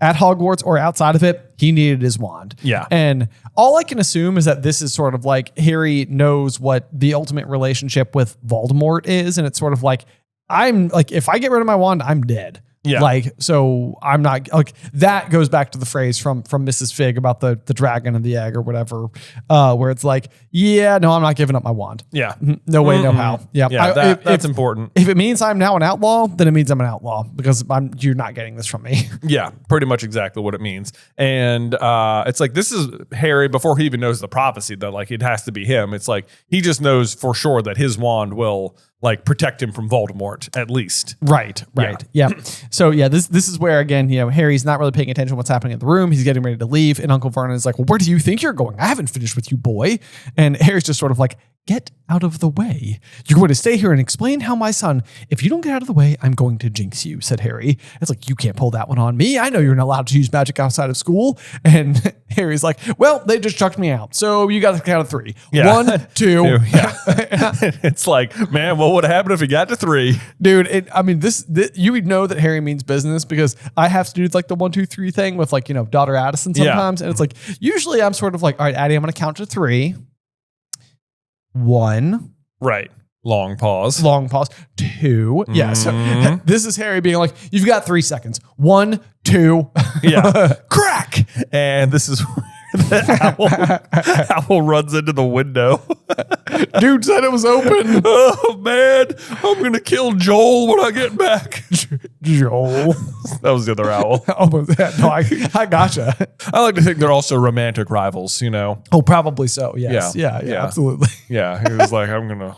at Hogwarts or outside of it, he needed his wand. Yeah. And all I can assume is that this is sort of like Harry knows what the ultimate relationship with Voldemort is. And it's sort of like, I'm like, if I get rid of my wand, I'm dead. Yeah. Like, so I'm not like, that goes back to the phrase from Mrs. Figg about the dragon and the egg or whatever, where it's like, I'm not giving up my wand. Yeah. No way, no how. Yeah. That's important. If it means I'm now an outlaw, then it means I'm an outlaw because you're not getting this from me. Yeah. Pretty much exactly what it means. And it's like, this is Harry before he even knows the prophecy that like, it has to be him. It's like, he just knows for sure that his wand will like protect him from Voldemort at least. Right. Yeah. So this is where again, Harry's not really paying attention to what's happening in the room. He's getting ready to leave, and Uncle Vernon is like, well, where do you think you're going? I haven't finished with you, boy. And Harry's just sort of like, get out of the way. You're going to stay here and explain how my son, if you don't get out of the way, I'm going to jinx you, said Harry. It's like, you can't pull that one on me. I know you're not allowed to use magic outside of school. And Harry's like, well, they just chucked me out. So you got to count of 3. Yeah. 1, 2. Yeah. It's like, man, what would happen if he got to 3? Dude, this you would know that Harry means business because I have to do like the 1, 2, 3 thing with like, daughter Addison sometimes. And it's like, usually I'm sort of like, all right, Addie, I'm going to count to 3. 1. Right. Long pause. 2. Yeah. So this is Harry being like, you've got 3 seconds. 1, 2. Yeah. Crack. And this is where the owl runs into the window. Dude said it was open. Oh, man. I'm going to kill Joel when I get back. Joel. That was the other owl. No, I gotcha. I like to think they're also romantic rivals, Oh, probably so. Yes. Yeah, absolutely. Yeah. He was like, I'm going to...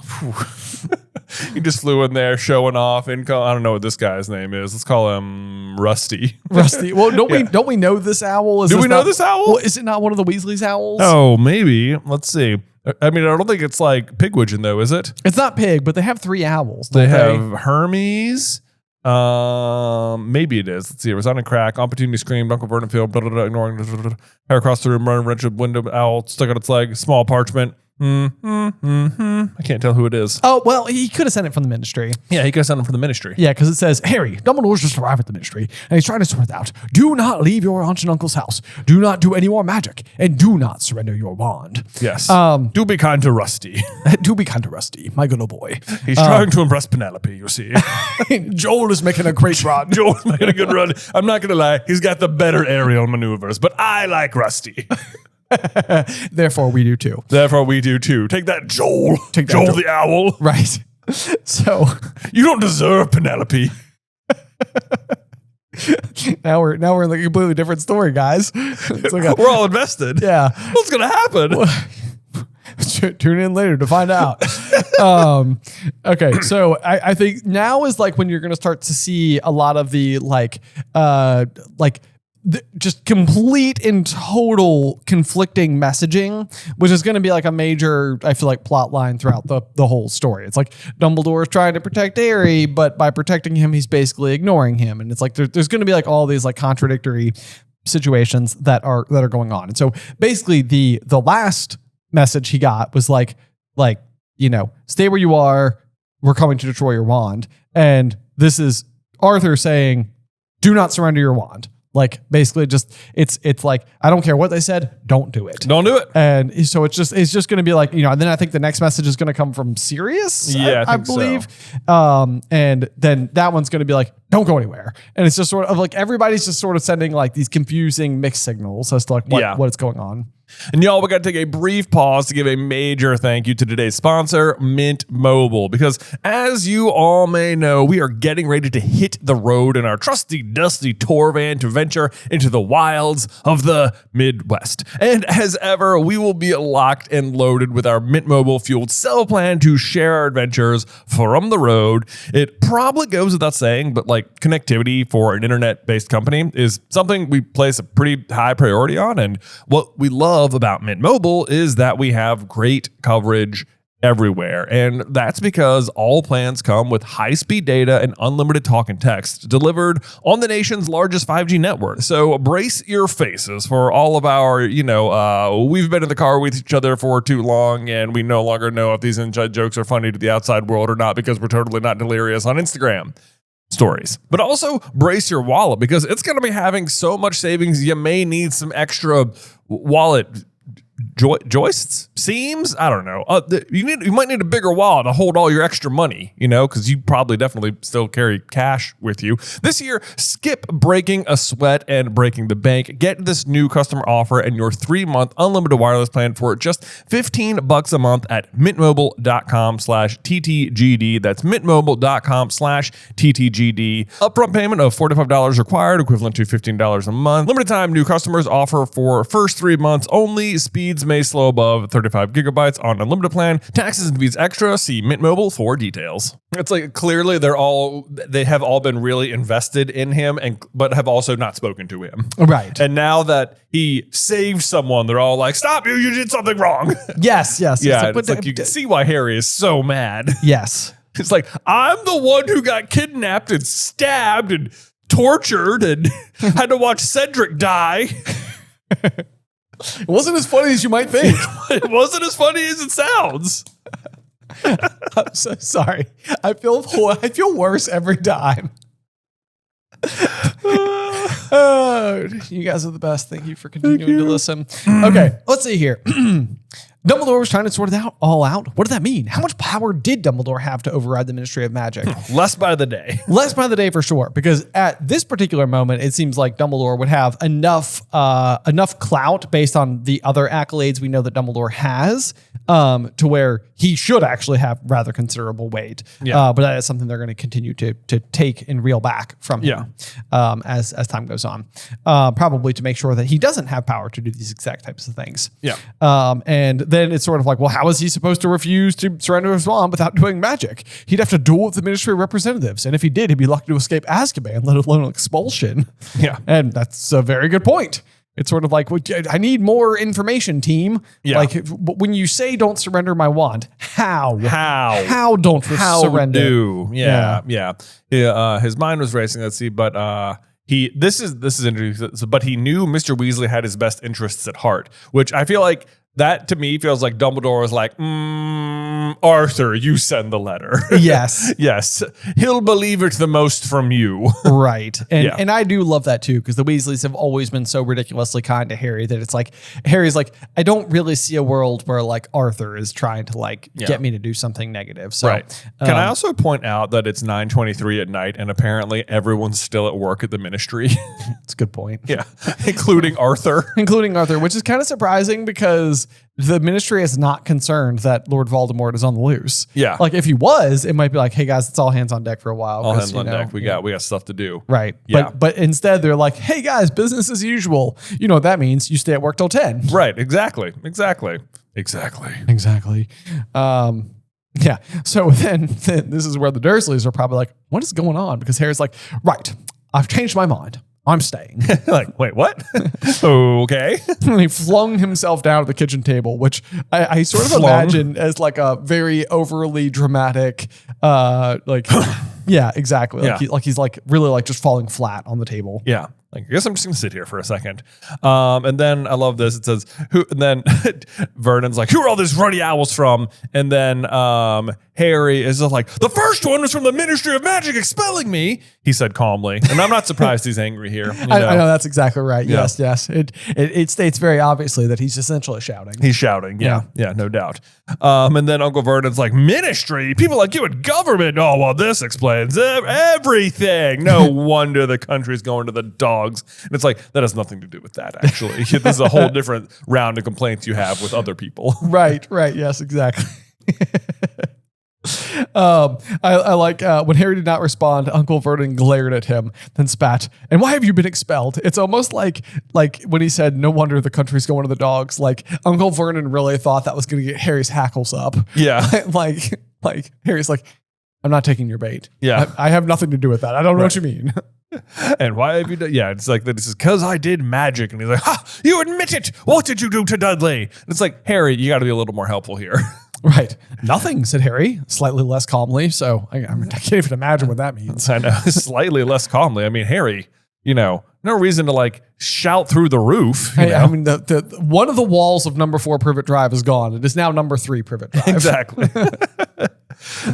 He just flew in there showing off. I don't know what this guy's name is. Let's call him Rusty. Well, don't we know this owl? Do we know this owl? Well, is it not one of the Weasley's owls? Oh, maybe. Let's see. I mean, I don't think it's like Pigwidgeon though, is it? It's not Pig, but they have 3 owls. They have Hermes. Maybe it is. Let's see. Resounding crack, opportunity scream, Uncle Vernon field, ignoring, hair across the room, running wrench of window, owl stuck on its leg, small parchment. I can't tell who it is. Oh, well, he could have sent it from the ministry. Yeah, he could have sent it from the ministry. Yeah, because it says, Harry, Dumbledore's just arrived at the ministry, and he's trying to sort it out. Do not leave your aunt and uncle's house. Do not do any more magic, and do not surrender your wand. Yes. Do be kind to Rusty. Do be kind to Rusty, my good old boy. He's trying to impress Penelope, you see. Joel is making a great run. Joel's making a good run. I'm not going to lie. He's got the better aerial maneuvers, but I like Rusty. Therefore, we do too. Take that, Joel. Take that, Joel the owl. Right. So you don't deserve Penelope. Now we're in like a completely different story, guys. It's like we're all invested. Yeah. What's gonna happen? Tune in later to find out. Okay, so I think now is like when you're gonna start to see a lot of the just complete and total conflicting messaging, which is going to be like a major, I feel like, plot line throughout the whole story. It's like Dumbledore is trying to protect Harry, but by protecting him, he's basically ignoring him. And it's like there's going to be like all these like contradictory situations that are going on. And so basically the last message he got was like, you know, stay where you are. We're coming to destroy your wand. And this is Arthur saying, do not surrender your wand. Like basically just it's like, I don't care what they said, don't do it. Don't do it. And so it's just going to be like, you know, and then I think the next message is going to come from Sirius. Yeah, I believe. So. And then that one's going to be like, don't go anywhere. And it's just sort of like everybody's just sort of sending like these confusing mixed signals as to like what's going on. And y'all, we got to take a brief pause to give a major thank you to today's sponsor, Mint Mobile, because as you all may know, we are getting ready to hit the road in our trusty, dusty tour van to venture into the wilds of the Midwest. And as ever, we will be locked and loaded with our Mint Mobile fueled cell plan to share our adventures from the road. It probably goes without saying, but like connectivity for an internet-based company is something we place a pretty high priority on. And what we love about Mint Mobile is that we have great coverage everywhere. And that's because all plans come with high-speed data and unlimited talk and text delivered on the nation's largest 5G network. So brace your faces for all of our, we've been in the car with each other for too long and we no longer know if these inside jokes are funny to the outside world or not because we're totally not delirious on Instagram stories. But also brace your wallet because it's going to be having so much savings you may need some extra wallet joists, seams. I don't know. You might need a bigger wallet to hold all your extra money, because you probably definitely still carry cash with you. This year, skip breaking a sweat and breaking the bank. Get this new customer offer and your 3-month unlimited wireless plan for just $15 a month at mintmobile.com/TTGD. That's mintmobile.com/TTGD. Upfront payment of $45 required, equivalent to $15 a month. Limited time new customers offer for first 3 months only. Speeds may slow above 35 gigabytes on unlimited plan. Taxes and fees extra. See Mint Mobile for details. It's like clearly they have all been really invested in him but have also not spoken to him. Right. And now that he saved someone, they're all like, stop you did something wrong. Yes. Yeah. It's like you can see why Harry is so mad. Yes. It's like, I'm the one who got kidnapped and stabbed and tortured and had to watch Cedric die. It wasn't as funny as you might think. It wasn't as funny as it sounds. I'm so sorry. I feel worse every time. You guys are the best. Thank you for continuing to listen. Okay, let's see here. Dumbledore was trying to sort it all out. What does that mean? How much power did Dumbledore have to override the Ministry of Magic? Less by the day. Less by the day for sure. Because at this particular moment, it seems like Dumbledore would have enough clout based on the other accolades we know that Dumbledore has to where he should actually have rather considerable weight. Yeah. But that is something they're going to continue to take and reel back from him as time goes on. Probably to make sure that he doesn't have power to do these exact types of things. Yeah. And then it's sort of like, well, how is he supposed to refuse to surrender his wand without doing magic? He'd have to duel with the Ministry of Representatives. And if he did, he'd be lucky to escape Azkaban, let alone expulsion. Yeah. And that's a very good point. It's sort of like, well, I need more information, team. Yeah. Like when you say don't surrender my wand, how don't we how surrender? do? Yeah. His mind was racing. Let's see, but this is interesting. But he knew Mr. Weasley had his best interests at heart, which I feel like that to me feels like Dumbledore was like, Arthur, you send the letter. Yes. Yes. He'll believe it the most from you. Right. And I do love that too, because the Weasleys have always been so ridiculously kind to Harry that it's like, Harry's like, I don't really see a world where like Arthur is trying to like get me to do something negative. So, right. Can I also point out that it's 9:23 at night and apparently everyone's still at work at the Ministry? That's a good point. Yeah. Including Arthur. Which is kind of surprising because the Ministry is not concerned that Lord Voldemort is on the loose. Yeah. Like if he was, it might be like, hey guys, it's all hands on deck for a while. All hands on deck. We got stuff to do. Right. Yeah. But instead they're like, hey guys, business as usual. You know what that means? You stay at work till 10. Right. Exactly. Yeah. So then this is where the Dursleys are probably like, what is going on? Because Harry's like, right, I've changed my mind. I'm staying. Like, wait, what? Okay. And he flung himself down at the kitchen table, which I sort of imagine as like a very overly dramatic, yeah, exactly. Like he's like really like just falling flat on the table. Yeah. Like, I guess I'm just going to sit here for a second. And then I love this. It says, and then Vernon's like, who are all these ruddy owls from? And then Harry is like, the first one was from the Ministry of Magic expelling me, he said calmly. And I'm not surprised he's angry here. I know that's exactly right. Yeah. Yes. It states very obviously that he's essentially shouting. He's shouting. Yeah, no doubt. And then Uncle Vernon's like, Ministry? People like you at government? Oh, well, this explains everything. No wonder the country's going to the dogs. And it's like, that has nothing to do with that, actually. This is a whole different round of complaints you have with other people. Right. Yes, exactly. I like when Harry did not respond, Uncle Vernon glared at him, then spat, and why have you been expelled? It's almost like when he said, no wonder the country's going to the dogs. Like Uncle Vernon really thought that was going to get Harry's hackles up. Yeah. like Harry's like, I'm not taking your bait. Yeah. I have nothing to do with that. I don't know what you mean. And why have you done? Yeah, it's like this is because I did magic. And he's like, ha, you admit it. What did you do to Dudley? And it's like, Harry, you got to be a little more helpful here. Right. Nothing, said Harry, slightly less calmly. So I can't even imagine what that means. I know, slightly less calmly. I mean, Harry, no reason to like shout through the roof. I mean, the one of the walls of number 4 Privet Drive is gone. It is now number 3 Privet Drive. Exactly.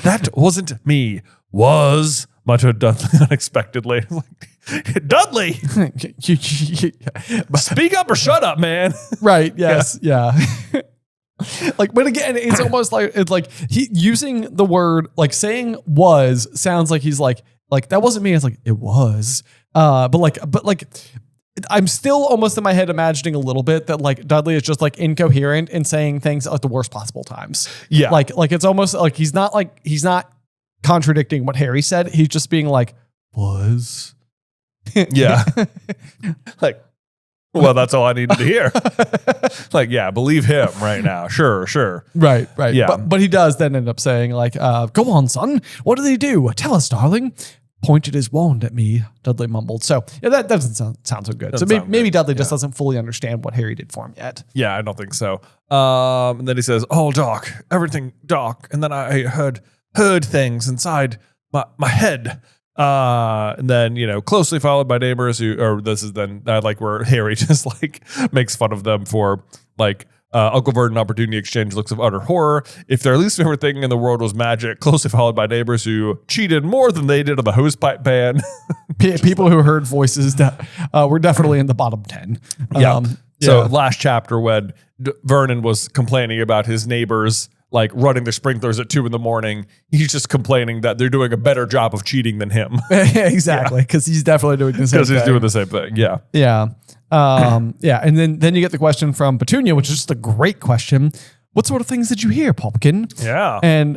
That wasn't me. Was muttered Dudley unexpectedly. Like, Dudley, speak up or shut up, man. Right. Yes. Yeah. Like, but again, it's almost like he using the word, like saying was sounds like he's like that wasn't me. It's like, it was, but I'm still almost in my head imagining a little bit that like Dudley is just like incoherent and saying things at the worst possible times. Yeah. Like it's almost like he's not contradicting what Harry said. He's just being like, was. Yeah. Like, well, that's all I needed to hear. Like, yeah, believe him right now. Sure. Right. Yeah. But he does then end up saying like, go on, son. What did he do? Tell us, darling. Pointed his wand at me, Dudley mumbled. So yeah, that doesn't sound so good. Maybe Dudley just doesn't fully understand what Harry did for him yet. Yeah, I don't think so. And then he says, oh, Doc, everything dark. And then I heard things inside my head. And then, closely followed by neighbors this is then like where Harry just like makes fun of them for like, Uncle Vernon opportunity exchange looks of utter horror. If their least favorite thing in the world was magic, closely followed by neighbors who cheated more than they did on the hosepipe ban. People who heard voices that were definitely in the bottom 10. So last chapter when Vernon was complaining about his neighbors like running their sprinklers at 2 a.m, he's just complaining that they're doing a better job of cheating than him. Exactly, because he's definitely doing the same thing. Because he's doing the same thing, yeah. And then you get the question from Petunia, which is just a great question. What sort of things did you hear, Popkin? Yeah. And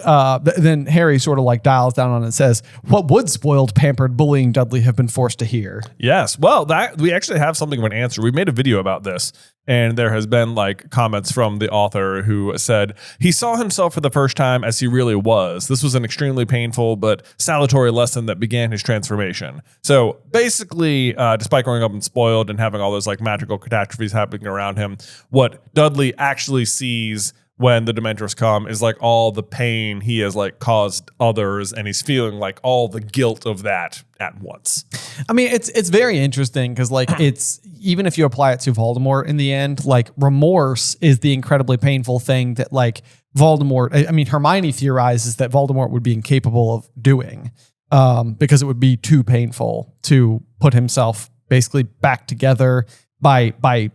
then Harry sort of like dials down on it and says, what would spoiled, pampered, bullying Dudley have been forced to hear? Yes. Well, that we actually have something of an answer. We made a video about this. And there has been like comments from the author who said he saw himself for the first time as he really was. This was an extremely painful but salutary lesson that began his transformation. So basically, despite growing up and spoiled and having all those like magical catastrophes happening around him, what Dudley actually sees when the Dementors come is like all the pain he has like caused others, and he's feeling like all the guilt of that at once. I mean, it's very interesting because like it's, even if you apply it to Voldemort in the end, like remorse is the incredibly painful thing that like Voldemort, I mean, Hermione theorizes that Voldemort would be incapable of doing because it would be too painful to put himself basically back together by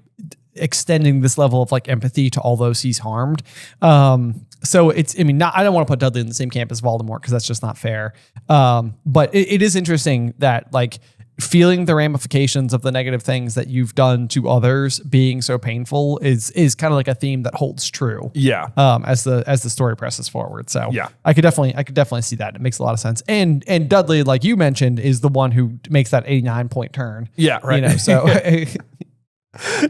extending this level of like empathy to all those he's harmed. So it's, I mean, I don't want to put Dudley in the same camp as Voldemort because that's just not fair. But it is interesting that like feeling the ramifications of the negative things that you've done to others being so painful is kind of like a theme that holds true. Yeah. As the story presses forward. So yeah, I could definitely see that. It makes a lot of sense. And Dudley, like you mentioned, is the one who makes that 89-point turn. Yeah. Right. You know, so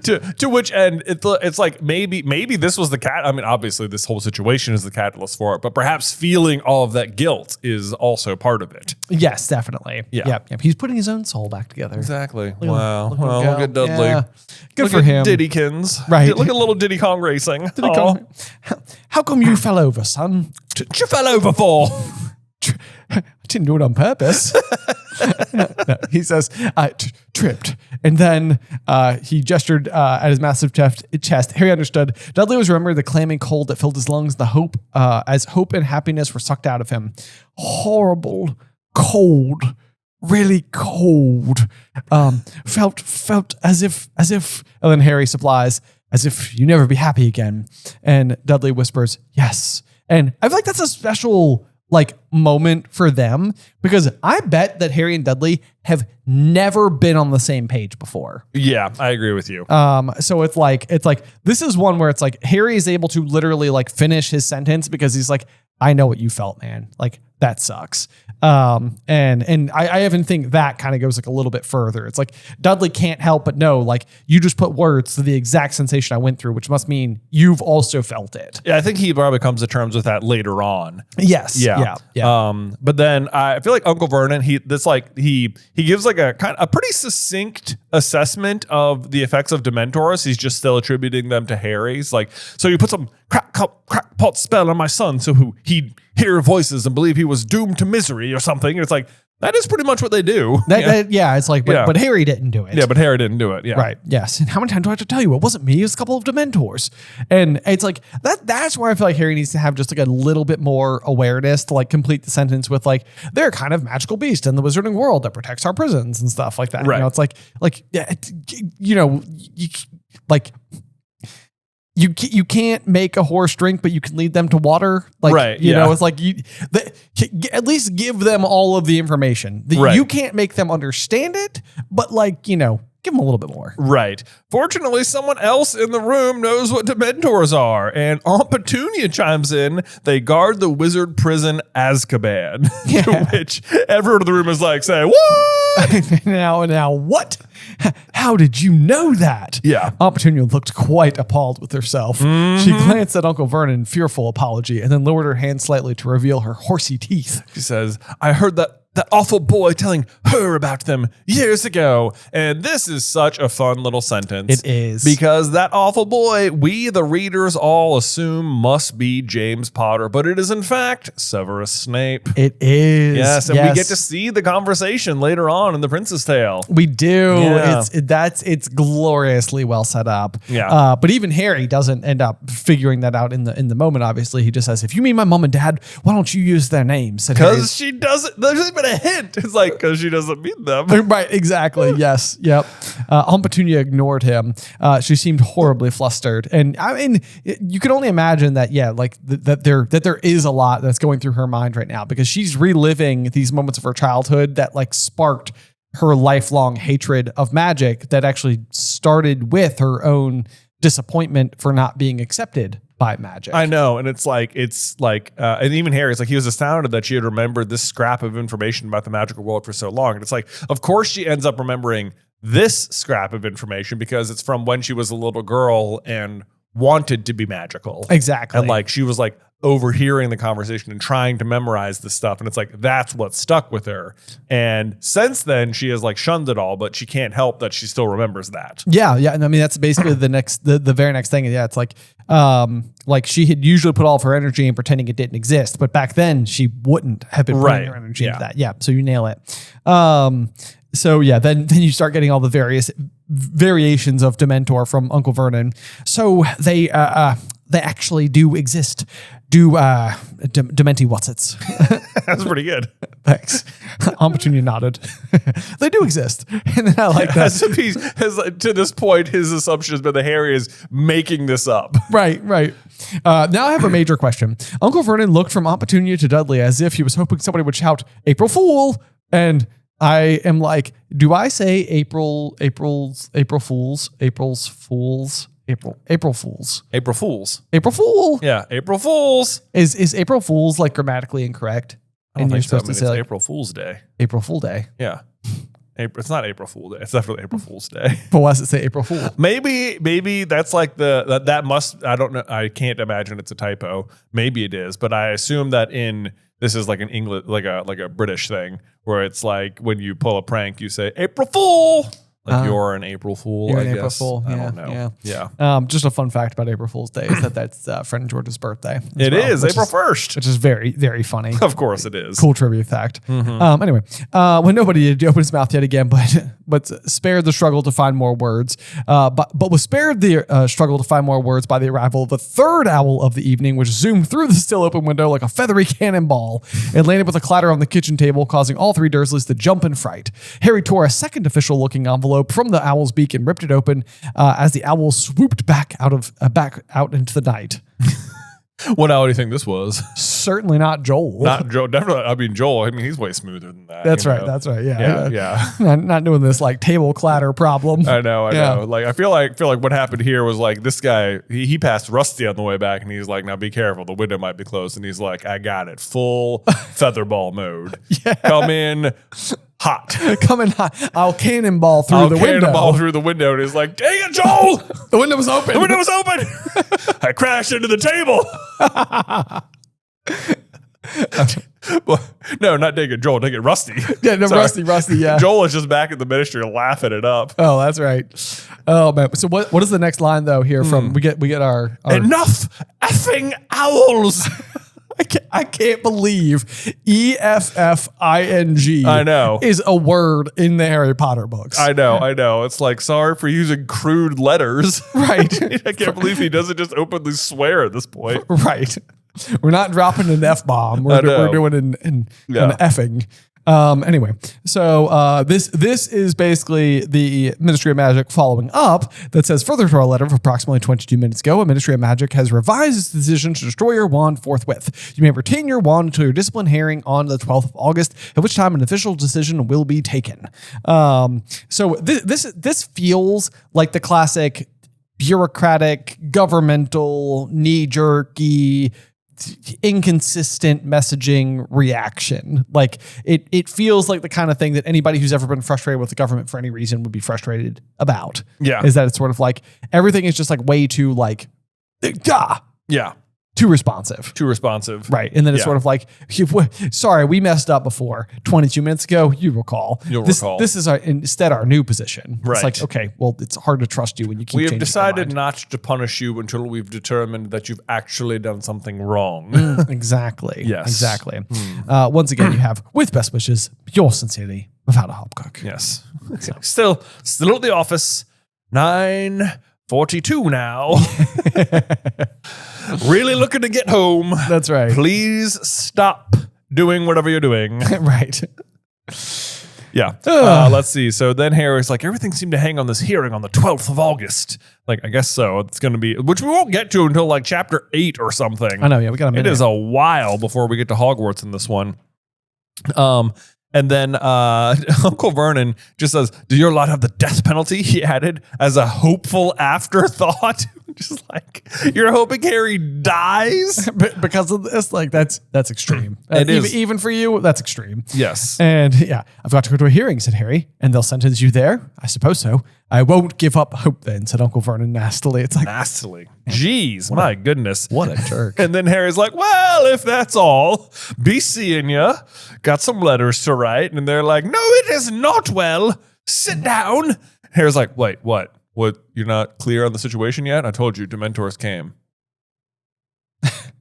to which end it's like maybe this was the cat. I mean, obviously this whole situation is the catalyst for it, but perhaps feeling all of that guilt is also part of it. Yes, definitely. Yeah. Yep. He's putting his own soul back together. Exactly. Wow. Look at Dudley. Yeah. Good look for at him. Diddykins. Right. Look at little Diddy Kong racing. Diddy Kong. How come you fell over, son? What you fell over for? I didn't do it on purpose. No, he says, tripped. And then he gestured at his massive chest. Harry understood. Dudley was remembering the clamming cold that filled his lungs, the hope, as hope and happiness were sucked out of him. Horrible, cold, really cold. Felt as if, and then Harry supplies, as if you never be happy again. And Dudley whispers, yes. And I feel like that's a special like moment for them because I bet that Harry and Dudley have never been on the same page before. Yeah, I agree with you. So it's like this is one where it's like Harry is able to literally like finish his sentence because he's like, I know what you felt, man. Like that sucks. And I even think that kind of goes like a little bit further. It's like Dudley can't help but know, like you just put words to the exact sensation I went through, which must mean you've also felt it. Yeah, I think he probably comes to terms with that later on. Yes. Yeah. But then I feel like Uncle Vernon, he gives like a pretty succinct assessment of the effects of Dementors. He's just still attributing them to Harry. He's like, so you put some crackpot spell on my son so he'd hear voices and believe he was doomed to misery or something. And it's like, that is pretty much what they do. It's like, but Harry didn't do it. Yeah, but Harry didn't do it. Yeah. Right. Yes. And how many times do I have to tell you? It wasn't me. It was a couple of Dementors. And it's like, that's where I feel like Harry needs to have just like a little bit more awareness to like complete the sentence with like, they're kind of magical beast in the wizarding world that protects our prisons and stuff like that. Right. You know, it's like, yeah, you know, you can't make a horse drink, but you can lead them to water. Like, right, you know, it's like at least give them all of the information. You can't make them understand it, but like, you know, give them a little bit more. Right. Fortunately, someone else in the room knows what Dementors are, and Aunt Petunia chimes in. They guard the wizard prison Azkaban, to which everyone in the room is like, say, what? now what? How did you know that? Yeah. Aunt Petunia looked quite appalled with herself. Mm-hmm. She glanced at Uncle Vernon in fearful apology and then lowered her hand slightly to reveal her horsey teeth. She says, I heard that awful boy telling her about them years ago. And this is such a fun little sentence. It is. Because that awful boy, we the readers all assume must be James Potter, but it is in fact Severus Snape. It is. Yes, and we get to see the conversation later on in The Prince's Tale. We do. Yeah. It's gloriously well set up. Yeah. But even Harry doesn't end up figuring that out in the moment, obviously. He just says, if you mean my mom and dad, why don't you use their names? Because she doesn't. There's even a hint. It's like, because she doesn't mean them. Right, exactly. Yes. Yep. Aunt Petunia ignored him. She seemed horribly flustered. And I mean, you can only imagine that, like that there is a lot that's going through her mind right now because she's reliving these moments of her childhood that like sparked her lifelong hatred of magic that actually started with her own disappointment for not being accepted by magic. I know. And it's like, and even Harry's like, he was astounded that she had remembered this scrap of information about the magical world for so long. And it's like, of course she ends up remembering this scrap of information because it's from when she was a little girl and wanted to be magical. Exactly. And like she was like overhearing the conversation and trying to memorize the stuff. And it's like, that's what stuck with her. And since then she has like shunned it all, but she can't help that she still remembers that. Yeah. Yeah. And I mean, that's basically the very next thing. Yeah. It's like she had usually put all of her energy in pretending it didn't exist, but back then she wouldn't have been putting her energy into that. Yeah. So you nail it. So yeah, then you start getting all the various variations of Dementor from Uncle Vernon. So they actually do exist. Dementi whatsits. That's pretty good. Thanks. Aunt Petunia nodded. They do exist. And then I like that. To this point, his assumption has been that Harry is making this up. Right. Now I have a major question. Uncle Vernon looked from Aunt Petunia to Dudley as if he was hoping somebody would shout, "April Fool!" And I am like, do I say April Fools? April Fools? Yeah, April Fools. Is April Fools like grammatically incorrect? I don't think so. It's like April Fool's Day. April Fool Day. Yeah. It's not April Fool Day. It's definitely April Fool's Day. But why does it say April Fool? Maybe that's like that must, I don't know. I can't imagine it's a typo. Maybe it is, but I assume that this is like an English, like a British thing where it's like when you pull a prank, you say April Fool. Like you're an April Fool, you're I an guess. April Fool. I don't know. Yeah. Just a fun fact about April Fool's Day is that's Fred George's birthday. It is April 1st. Which is very, very funny. Of course it is. Cool trivia fact. Anyway, when nobody had opened his mouth yet again, but spared the struggle to find more words, but was spared the struggle to find more words by the arrival of the third owl of the evening, which zoomed through the still open window like a feathery cannonball and landed with a clatter on the kitchen table, causing all three Dursleys to jump in fright. Harry tore a second official looking envelope from the owl's beak and ripped it open as the owl swooped back out into the night. What owl do you think this was? Certainly not Joel. Not Joel. Definitely. I mean, Joel. I mean, he's way smoother than that. That's right. That's right. Yeah. Yeah. Not doing this like table clatter problem. I know. Like I feel like what happened here was like this guy. He passed Rusty on the way back, and he's like, "Now be careful. The window might be closed." And he's like, "I got it. Full featherball mode. Yeah. Come in." Hot. Coming hot. I'll cannonball through the window. Cannonball through the window. And he's like, dang it, Joel. The window was open. I crashed into the table. Well, no, not dang it, Joel. Dang it, Rusty. Yeah, no, Rusty, yeah. Joel is just back in the ministry laughing it up. Oh, that's right. Oh, man. So what is the next line, though, here from, we get our enough effing owls. I can't believe EFFING I know. is a word in the Harry Potter books. I know. It's like, sorry for using crude letters. Right. I can't believe he doesn't just openly swear at this point. Right. We're not dropping an F-bomb. We're doing an effing. Anyway, so this is basically the Ministry of Magic following up that says, further to our letter of approximately 22 minutes ago, a Ministry of Magic has revised its decision to destroy your wand forthwith. You may retain your wand until your discipline hearing on the 12th of August, at which time an official decision will be taken. So this feels like the classic bureaucratic, governmental, knee-jerky, inconsistent messaging reaction. Like it feels like the kind of thing that anybody who's ever been frustrated with the government for any reason would be frustrated about. Yeah. Is that it's sort of like everything is just like way too like, yeah. Too responsive. Right. And then it's sort of like, sorry, we messed up before 22 minutes ago. You'll recall. This is instead our new position. Right. It's like, okay, well, it's hard to trust you when you keep changing We have decided not to punish you until we've determined that you've actually done something wrong. Exactly. Yes. Exactly. Once again, you have, with best wishes, yours sincerely, without a Hopcock. Yes. Still at the office. 9:42 now. Really looking to get home. That's right. Please stop doing whatever you're doing. Right. Yeah. Let's see. So then Harry's like, everything seemed to hang on this hearing on the 12th of August. Like, I guess so. It's going to be, which we won't get to until like chapter 8 or something. I know. Yeah, we got a minute. It is a while before we get to Hogwarts in this one. And then Uncle Vernon just says, do your lot have the death penalty? He added as a hopeful afterthought. Just like, you're hoping Harry dies? Because of this, like, that's extreme. It is. Even for you, that's extreme. Yes. And yeah, I've got to go to a hearing, said Harry, and they'll sentence you there? I suppose so. I won't give up hope then, said Uncle Vernon nastily. It's like, nastily. Jeez, my goodness. What a jerk. And then Harry's like, well, if that's all, be seeing ya. Got some letters to write. And they're like, no, it is not well. Sit down. Harry's like, wait, what? What? You're not clear on the situation yet? I told you, Dementors came.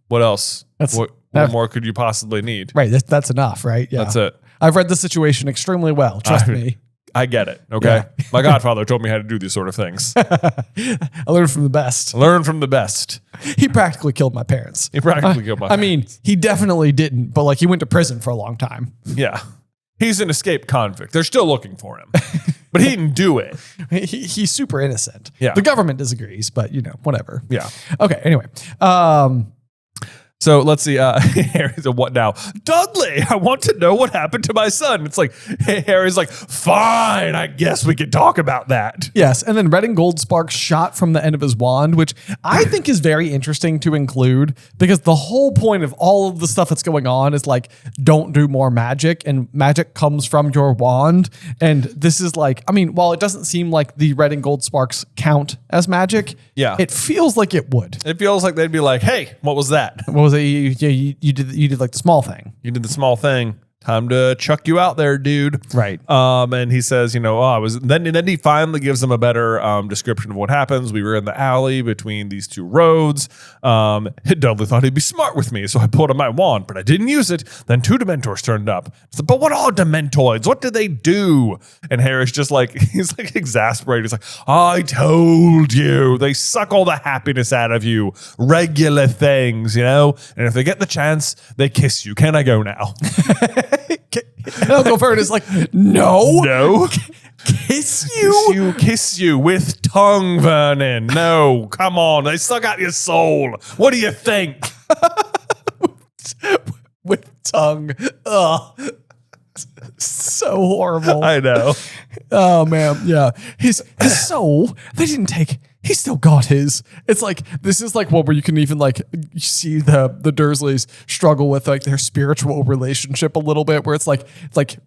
What else? What more could you possibly need? Right, that's enough, right? Yeah. That's it. I've read the situation extremely well. Trust me. I get it. Okay. Yeah. My godfather told me how to do these sort of things. I learned from the best. Learn from the best. He practically killed my parents. He practically killed my parents. I mean, he definitely didn't, but like he went to prison for a long time. Yeah. He's an escaped convict. They're still looking for him. But he didn't do it. He's super innocent. Yeah. The government disagrees, but whatever. Yeah. Okay, anyway. So let's see. Harry's what now? Dudley, I want to know what happened to my son. It's like, Harry's like, fine, I guess we can talk about that. Yes. And then red and gold sparks shot from the end of his wand, which I think is very interesting to include because the whole point of all of the stuff that's going on is like, don't do more magic, and magic comes from your wand. And this is like, I mean, while it doesn't seem like the red and gold sparks count as magic, yeah, it feels like it would. It feels like they'd be like, hey, what was that? What was it? You did like the small thing. You did the small thing. Time to chuck you out there, dude. Right. And he says, then he finally gives them a better description of what happens. We were in the alley between these two roads. Dudley thought he'd be smart with me, so I pulled out my wand, but I didn't use it. Then 2 Dementors turned up. I said, but what are Dementoids? What do they do? And Harry's just like, he's like exasperated. He's like, I told you. They suck all the happiness out of you. Regular things, And if they get the chance, they kiss you. Can I go now? And Uncle Vern is like, no. Kiss you? Kiss you with tongue, Vernon. No, come on. They suck out your soul. What do you think? with tongue. Ugh. So horrible. I know. Oh, man. Yeah. His soul, they didn't take... He still got his. It's like, this is like one where you can even like see the Dursleys struggle with like their spiritual relationship a little bit, where it's like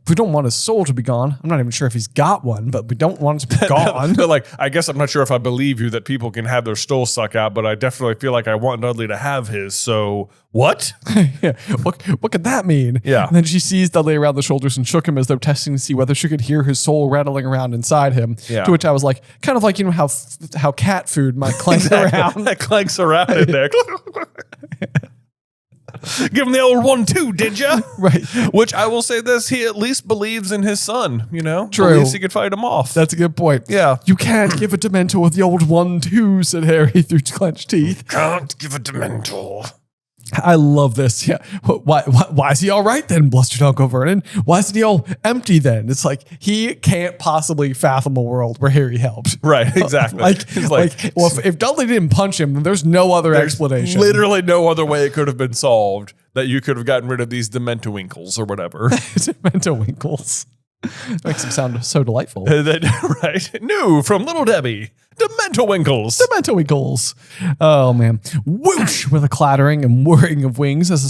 we don't want his soul to be gone. I'm not even sure if he's got one, but we don't want it to be gone. They're like, I guess I'm not sure if I believe you that people can have their soul suck out, but I definitely feel like I want Dudley to have his. So what? Yeah. What could that mean? Yeah. And then she sees Dudley around the shoulders and shook him as though testing to see whether she could hear his soul rattling around inside him. Yeah. To which I was like, kind of like, how cat food might clank around. That clanks around in there. Give him the old 1-2, did ya? Right. Which I will say this, he at least believes in his son, True. Believes he could fight him off. That's a good point. Yeah. You can't give a Dementor with the old 1-2, said Harry through clenched teeth. Can't give a Dementor. I love this. Yeah. Why is he all right then, blustered Uncle Vernon? Why isn't he all empty then? It's like he can't possibly fathom a world where Harry helped. Right, exactly. Well, if Dudley didn't punch him, then there's no other explanation. Literally no other way it could have been solved that you could have gotten rid of these Dementowinkles or whatever. Dementowinkles. Makes him sound so delightful. Right. New from Little Debbie. Dementowinkles. Dementowinkles. Oh, man. Whoosh, with a clattering and whirring of wings as in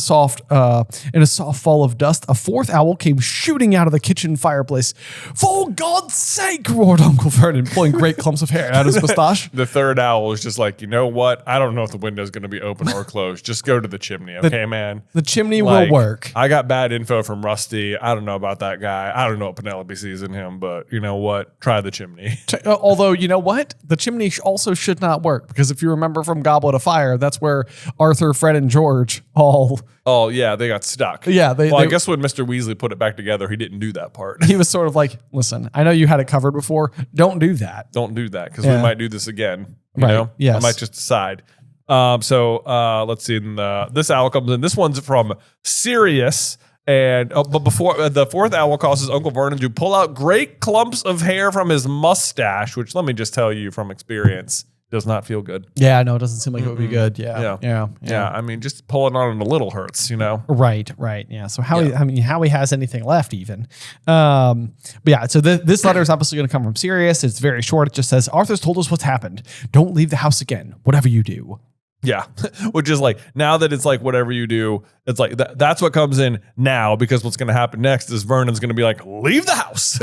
a soft fall of dust, a 4th owl came shooting out of the kitchen fireplace. For God's sake, roared Uncle Vernon, pulling great clumps of hair out of his mustache. The 3rd owl is just like, you know what? I don't know if the window's going to be open or closed. Just go to the chimney, okay, man? The chimney will work. I got bad info from Rusty. I don't know about that guy. I don't know what Penelope sees in him, but you know what? Try the chimney. Although, you know what? The chimney also should not work, because if you remember from Goblet of Fire, that's where Arthur, Fred, and George all... Oh, yeah, they got stuck. Yeah. I guess when Mr. Weasley put it back together, he didn't do that part. He was sort of like, listen, I know you had it covered before. Don't do that. Don't do that, because we might do this again. You know? Yes. I might just decide. So let's see. This owl comes in. This one's from Sirius. And but before the 4th owl causes Uncle Vernon to pull out great clumps of hair from his mustache, which let me just tell you from experience does not feel good. Yeah, no, it doesn't seem like it would be good. Yeah. I mean, just pulling on it a little hurts, Right. Yeah. So Howie has anything left even. But yeah, so this letter is obviously going to come from Sirius. It's very short. It just says, Arthur's told us what's happened. Don't leave the house again, whatever you do. Yeah, which is like, now that it's like whatever you do, it's like that's what comes in now, because what's going to happen next is Vernon's going to be like, leave the house.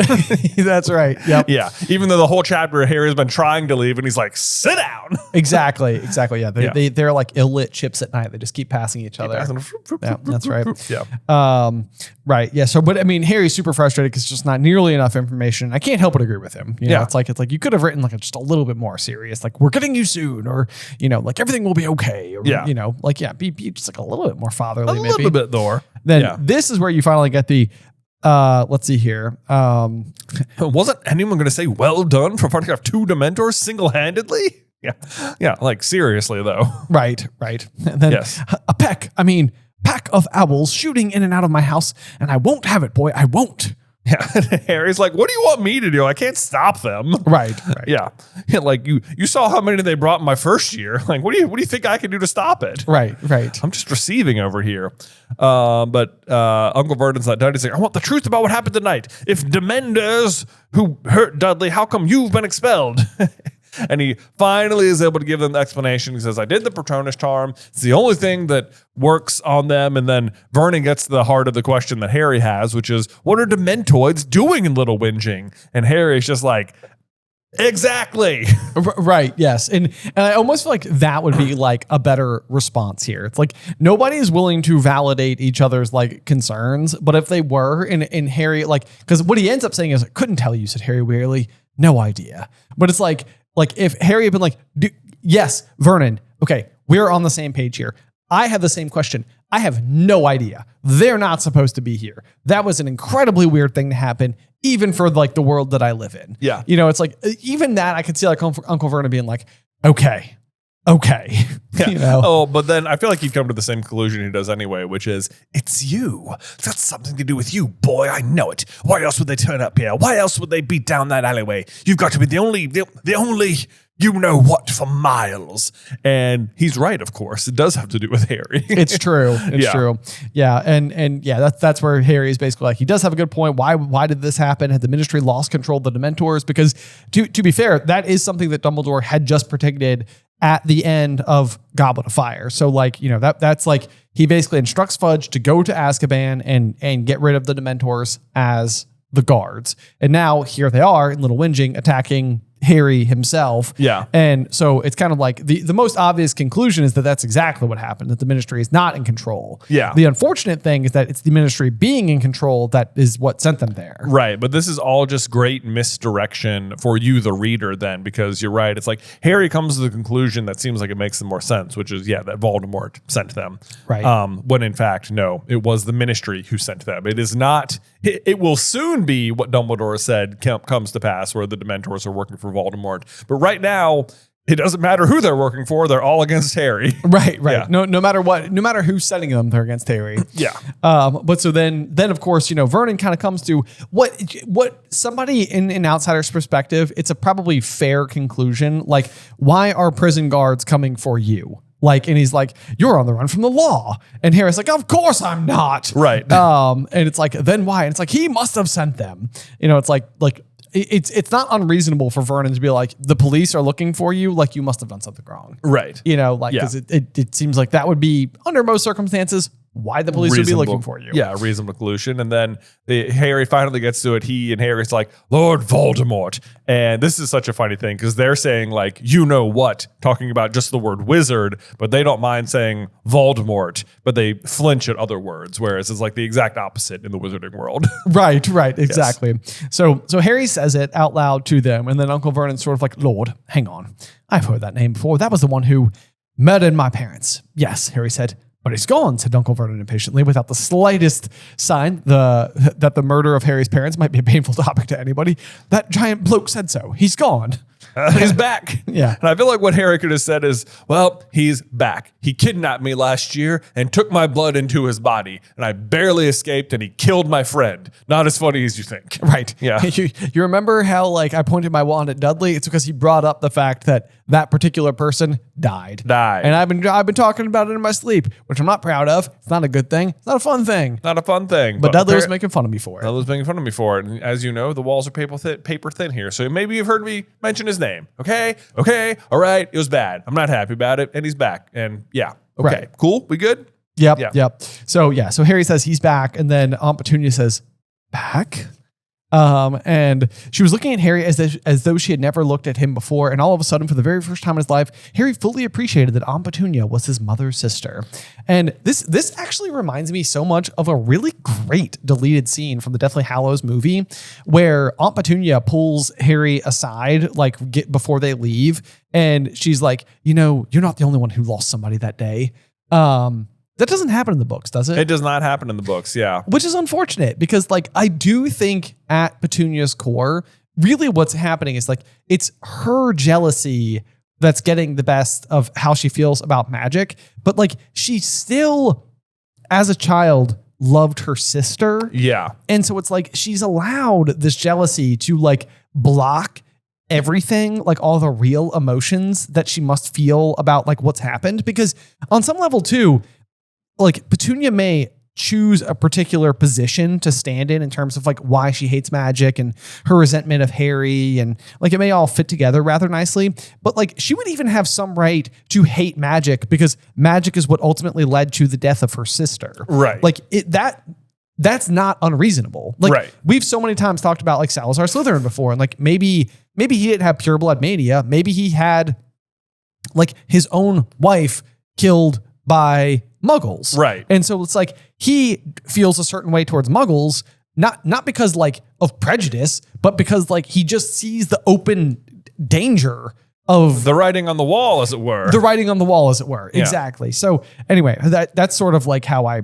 That's right. Yep. Yeah. Even though the whole chapter Harry's been trying to leave and he's like, sit down. Exactly. Yeah. They're like ill-lit chips at night. They just keep passing each other. Yeah, that's right. Yeah. Right. Yeah. So, but I mean, Harry's super frustrated because it's just not nearly enough information. I can't help but agree with him. You know, it's like you could have written like just a little bit more serious, like we're getting you soon, or like everything will be okay. Or, be just like a little bit more fatherly, maybe. A little bit more. Then this is where you finally get the, let's see here. Wasn't anyone going to say well done for fighting off 2 Dementors single-handedly? Yeah. Like seriously though. Right. And then a pack of owls shooting in and out of my house, and I won't have it, boy. I won't. Yeah. Harry's like, what do you want me to do? I can't stop them. Right. Yeah. Like you saw how many they brought in my first year. Like, what do you think I can do to stop it? Right. I'm just receiving over here. But Uncle Vernon's not done. He's like, I want the truth about what happened tonight. If Dementors who hurt Dudley, how come you've been expelled? And he finally is able to give them the explanation. He says, I did the Patronus charm. It's the only thing that works on them. And then Vernon gets to the heart of the question that Harry has, which is, what are Dementoids doing in Little Whinging? And Harry's just like, exactly. Right. Yes. And I almost feel like that would be like a better response here. It's like nobody is willing to validate each other's like concerns. But if they were, and Harry, like, because what he ends up saying is, I couldn't tell you, said Harry wearily. No idea. But it's like if Harry had been like, yes, Vernon, okay, we're on the same page here. I have the same question. I have no idea. They're not supposed to be here. That was an incredibly weird thing to happen, even for like the world that I live in. Yeah. It's like, even that I could see like Uncle Vernon being like, okay. Yeah. Oh, but then I feel like he'd come to the same conclusion he does anyway, which is, it's you. That's something to do with you, boy. I know it. Why else would they turn up here? Why else would they beat down that alleyway? You've got to be the only you know what for miles. And he's right, of course. It does have to do with Harry. It's true. It's true. Yeah. And that's where Harry is basically like, he does have a good point. Why did this happen? Had the Ministry lost control of the Dementors? Because to be fair, that is something that Dumbledore had just predicted at the end of Goblet of Fire. So like, that's like, he basically instructs Fudge to go to Azkaban and get rid of the Dementors as the guards. And now here they are in Little Whinging attacking Harry himself. Yeah. And so it's kind of like the most obvious conclusion is that that's exactly what happened, that the Ministry is not in control. Yeah. The unfortunate thing is that it's the Ministry being in control that is what sent them there. Right. But this is all just great misdirection for you, the reader, then, because you're right. It's like Harry comes to the conclusion that seems like it makes more sense, which is, that Voldemort sent them. Right. When in fact, no, it was the Ministry who sent them. It is not, it will soon be what Dumbledore said comes to pass, where the Dementors are working for Voldemort. But right now, it doesn't matter who they're working for; they're all against Harry. Right. Yeah. No matter what, no matter who's sending them, they're against Harry. Yeah. But so then of course, Vernon kind of comes to what somebody in an outsider's perspective, it's a probably fair conclusion. Like, why are prison guards coming for you? Like, and he's like, you're on the run from the law. And Harry's like, of course I'm not. Right. And it's like, then why? And it's like, he must have sent them. It's like it's not unreasonable for Vernon to be like, the police are looking for you. Like, you must have done something wrong. Right. Because it seems like that would be, under most circumstances, why the police would be looking for you. Yeah, reasonable conclusion. And then Harry finally gets to it. He and Harry's like, Lord Voldemort. And this is such a funny thing because they're saying like, you know what, talking about just the word wizard, but they don't mind saying Voldemort, but they flinch at other words, whereas it's like the exact opposite in the wizarding world. Right, exactly. Yes. So Harry says it out loud to them, and then Uncle Vernon's sort of like, Lord, hang on. I've heard that name before. That was the one who murdered my parents. Yes, Harry said. But he's gone, said Uncle Vernon impatiently, without the slightest sign that the murder of Harry's parents might be a painful topic to anybody. That giant bloke said so. He's gone. He's back. Yeah. And I feel like what Harry could have said is, well, he's back. He kidnapped me last year and took my blood into his body, and I barely escaped, and he killed my friend. Not as funny as you think. Right. Yeah. You remember how like I pointed my wand at Dudley? It's because he brought up the fact that that particular person died. And I've been talking about it in my sleep, which I'm not proud of. It's not a good thing. It's not a fun thing. Not a fun thing. But Dudley was making fun of me for it. Dudley was making fun of me for it. And as you know, the walls are paper thin here. So maybe you've heard me mention his name. Okay. All right. It was bad. I'm not happy about it. And he's back. And yeah. Okay. Right. Cool. We good? Yep. So Harry says he's back. And then Aunt Petunia says, back? And she was looking at Harry as though she had never looked at him before. And all of a sudden, for the very first time in his life, Harry fully appreciated that Aunt Petunia was his mother's sister. And this actually reminds me so much of a really great deleted scene from the Deathly Hallows movie where Aunt Petunia pulls Harry aside, before they leave. And she's like, you're not the only one who lost somebody that day. That doesn't happen in the books, does it? It does not happen in the books, yeah. Which is unfortunate because, I do think at Petunia's core, really what's happening is, it's her jealousy that's getting the best of how she feels about magic. But, she still, as a child, loved her sister. Yeah. And so it's she's allowed this jealousy to, block everything, all the real emotions that she must feel about, what's happened. Because on some level, too, Petunia may choose a particular position to stand in terms of why she hates magic and her resentment of Harry, and it may all fit together rather nicely, but she would even have some right to hate magic because magic is what ultimately led to the death of her sister. Right. That's not unreasonable. Right. We've so many times talked about Salazar Slytherin before, and maybe he didn't have pure blood mania. Maybe he had his own wife killed by Muggles. Right. And so it's he feels a certain way towards Muggles, not because of prejudice, but because he just sees the open danger of the writing on the wall, as it were. The writing on the wall, as it were. Yeah. Exactly. So anyway, that's sort of how I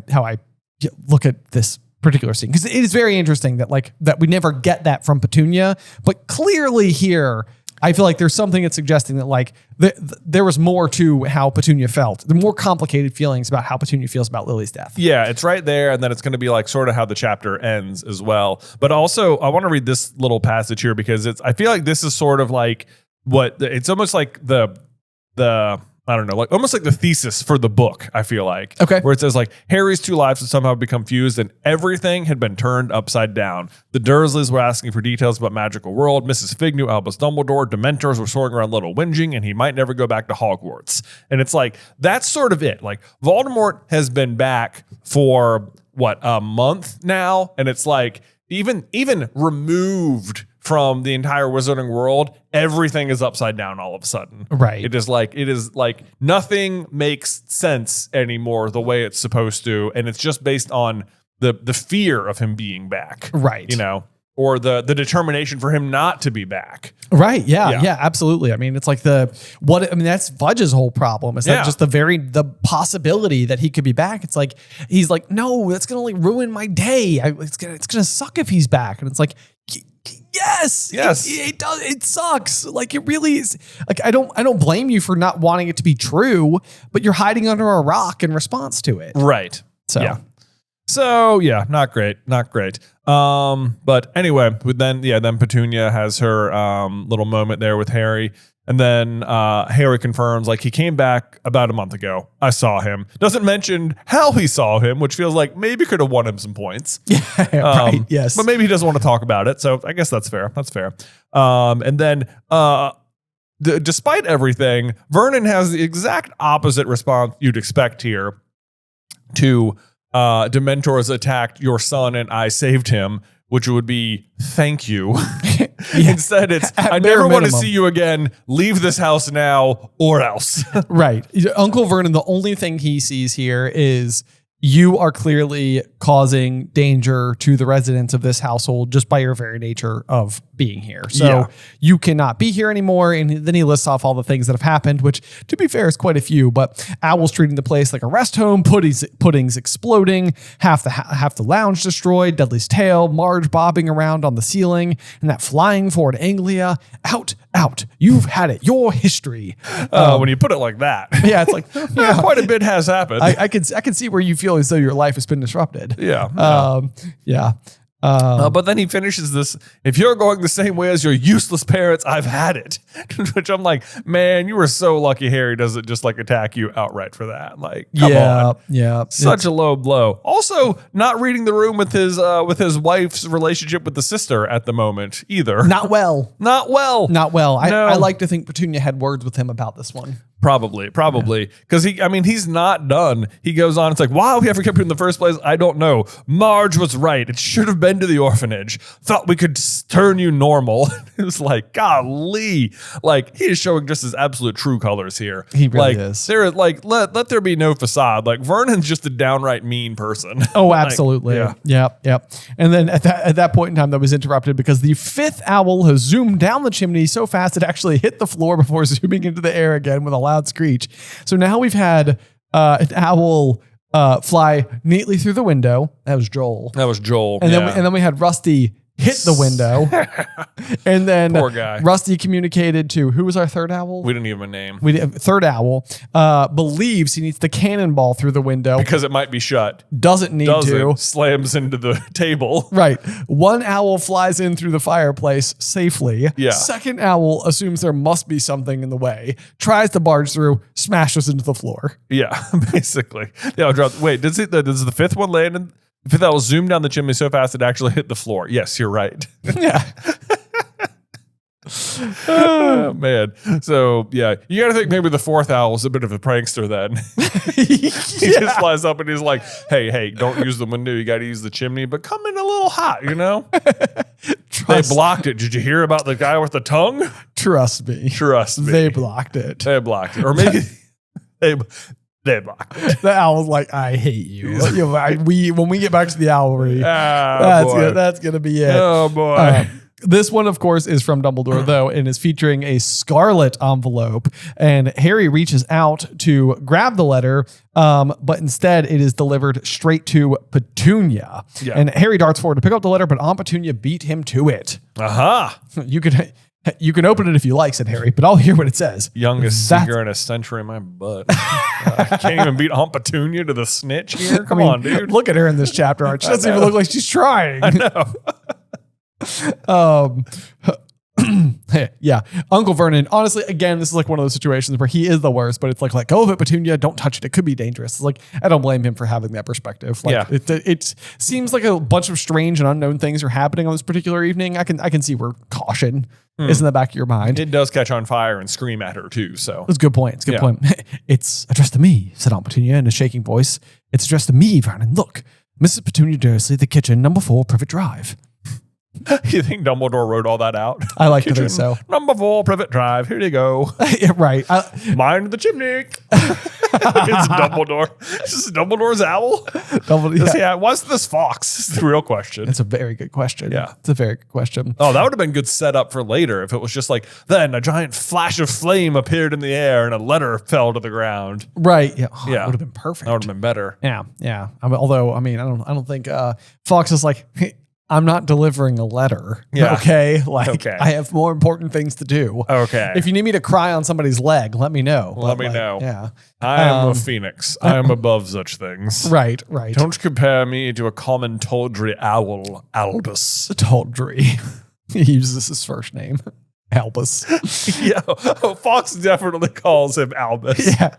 look at this particular scene, because it is very interesting that we never get that from Petunia, but clearly here I feel there's something that's suggesting that there was more to how Petunia felt. The more complicated feelings about how Petunia feels about Lily's death. Yeah, it's right there. And then it's going to be sort of how the chapter ends as well. But also I want to read this little passage here because I feel this is sort of it's almost the I don't know, almost like the thesis for the book, I feel like. Okay. Where it says Harry's two lives had somehow become fused and everything had been turned upside down. The Dursleys were asking for details about magical world. Mrs. Figg knew Albus Dumbledore. Dementors were soaring around Little Whinging and he might never go back to Hogwarts. And it's that's sort of it. Voldemort has been back for a month now. And it's even removed from the entire wizarding world, everything is upside down all of a sudden. Right. It is nothing makes sense anymore the way it's supposed to. And it's just based on the fear of him being back. Right. Or the determination for him not to be back. Right. Yeah, absolutely. I mean, it's that's Fudge's whole problem. Is that just the possibility that he could be back? It's he's no, that's going to ruin my day. It's going to suck if he's back. And it's yes, it does. It sucks. It really is. I don't blame you for not wanting it to be true, but you're hiding under a rock in response to it. Right. So yeah, not great. But anyway, then Petunia has her little moment there with Harry. And then Harry confirms he came back about a month ago. I saw him. Doesn't mention how he saw him, which feels maybe could have won him some points. Yeah, right. Yes. But maybe he doesn't want to talk about it. So I guess that's fair. And then despite everything, Vernon has the exact opposite response you'd expect here to Dementors attacked your son and I saved him, which would be thank you. Instead, it's I never want to see you again. Leave this house now or else. Right. Uncle Vernon, the only thing he sees here is you are clearly causing danger to the residents of this household just by your very nature of being here. So you cannot be here anymore. And then he lists off all the things that have happened, which to be fair is quite a few, but Owl's treating the place like a rest home, pudding's exploding, half the lounge destroyed, Dudley's tail, Marge bobbing around on the ceiling, and that flying forward Anglia, out out. You've had it. Your history. When you put it like that. Yeah, it's like, yeah, quite a bit has happened. I can see where you feel as though your life has been disrupted. Yeah. Yeah. But then he finishes this, if you're going the same way as your useless parents, I've had it. Which I'm like, man, you were so lucky Harry doesn't just like attack you outright for that. Like, come on. Yeah. Such a low blow. Also, not reading the room with his wife's relationship with the sister at the moment either. Not well. Not well. No. I like to think Petunia had words with him about this one. Probably. Because he's not done. He goes on, it's like, why we ever kept you in the first place? I don't know. Marge was right. It should have been to the orphanage. Thought we could turn you normal. It was like, golly. Like, he is showing just his absolute true colors here. He really is. Let there be no facade. Like, Vernon's just a downright mean person. Oh, absolutely. Like, Yep. And then at that point in time, that was interrupted because the fifth owl has zoomed down the chimney so fast it actually hit the floor before zooming into the air again with a loud screech. So now we've had an owl fly neatly through the window. That was Joel. And then we had Rusty hit the window. And then poor guy. Rusty communicated to, who was our third owl? We didn't give him a name. Third owl believes he needs the cannonball through the window. Because it might be shut. Doesn't need to. Slams into the table. Right. One owl flies in through the fireplace safely. Yeah. Second owl assumes there must be something in the way. Tries to barge through, smashes into the floor. Yeah, basically. Yeah, wait, does the fifth one land in? The fifth owl zoomed down the chimney so fast it actually hit the floor. Yes, you're right. Yeah. Oh, man. So, yeah, you got to think maybe the fourth owl is a bit of a prankster then. He just flies up and he's like, hey, don't use the window. You got to use the chimney, but come in a little hot, you know? They blocked it. Did you hear about the guy with the tongue? Trust me. They blocked it. Or maybe they blocked it. The owl's like, I hate you. When we get back to the owlery, that's gonna be it. Oh boy. This one, of course, is from Dumbledore, though, and is featuring a scarlet envelope. And Harry reaches out to grab the letter, but instead it is delivered straight to Petunia. Yeah. And Harry darts forward to pick up the letter, but Aunt Petunia beat him to it. Aha! You can open it if you like, said Harry, but I'll hear what it says. Youngest seeker in a century in my butt. I can't even beat Aunt Petunia to the snitch here. Come on, dude. Look at her in this chapter art. She doesn't even look like she's trying. I know. Yeah, Uncle Vernon, honestly, again, this is like one of those situations where he is the worst, but it's like, let go of it, Petunia, don't touch it. It could be dangerous. It's like, I don't blame him for having that perspective. Like, it seems like a bunch of strange and unknown things are happening on this particular evening. I can see where caution is in the back of your mind. It does catch on fire and scream at her too. So it's a good point. It's addressed to me, said Aunt Petunia in a shaking voice. It's addressed to me, Vernon. Look, Mrs. Petunia Dursley, the kitchen, number 4, Privet Drive. You think Dumbledore wrote all that out? I like to think so. Number 4, Privet Drive. Here you go. Yeah, right. Mind the chimney. It's Dumbledore. This is Dumbledore's owl. What's this fox? It's the real question. It's a very good question. Yeah. It's a very good question. Oh, that would have been good setup for later if it was just like, then a giant flash of flame appeared in the air and a letter fell to the ground. Right. Yeah. Oh, yeah. It would have been perfect. That would have been better. Yeah. Yeah. I don't think Fox is like, hey, I'm not delivering a letter. Yeah. Okay. I have more important things to do. Okay. If you need me to cry on somebody's leg, let me know. Let me know. Yeah. I am a phoenix. I am above such things. Right. Don't compare me to a common tawdry owl, Albus. Tawdry. He uses his first name. Albus. Yeah. Fox definitely calls him Albus. Yeah.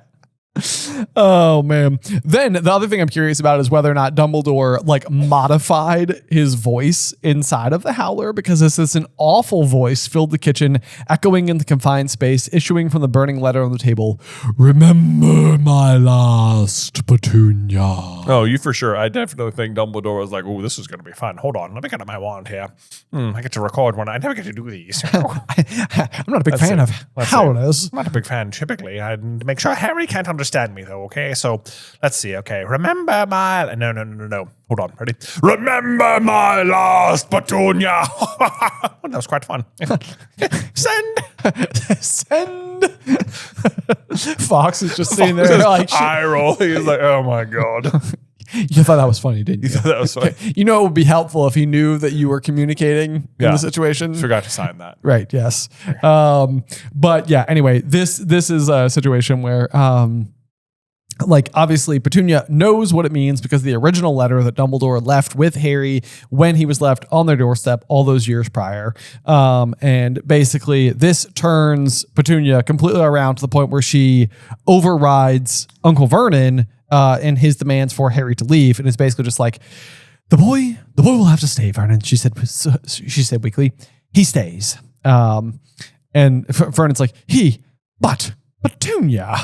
Oh man. Then the other thing I'm curious about is whether or not Dumbledore modified his voice inside of the Howler, because this is an awful voice filled the kitchen, echoing in the confined space, issuing from the burning letter on the table. Remember my last, Petunia. Oh, you for sure. I definitely think Dumbledore was like, oh, this is going to be fun. Hold on. Let me get my wand here. I get to record one. I never get to do these. I'm not a big fan of Howlers. I'm not a big fan typically. I make sure Harry can't understand me though. Okay, so let's see. Okay, remember my no. Hold on, ready? Remember my last Petunia. That was quite fun. Send. Fox is just sitting there like eye roll. He's like, oh my god. You thought that was funny, didn't you? You thought that was funny. You know, it would be helpful if he knew that you were communicating in the situation. Forgot to sign that. Right. Yes. But yeah, anyway, this is a situation where, like, obviously Petunia knows what it means because the original letter that Dumbledore left with Harry when he was left on their doorstep all those years prior. And basically this turns Petunia completely around to the point where she overrides Uncle Vernon and his demands for Harry to leave. And it's basically just like, the boy will have to stay, Vernon. She said weakly, he stays. And Vernon's like, but Petunia.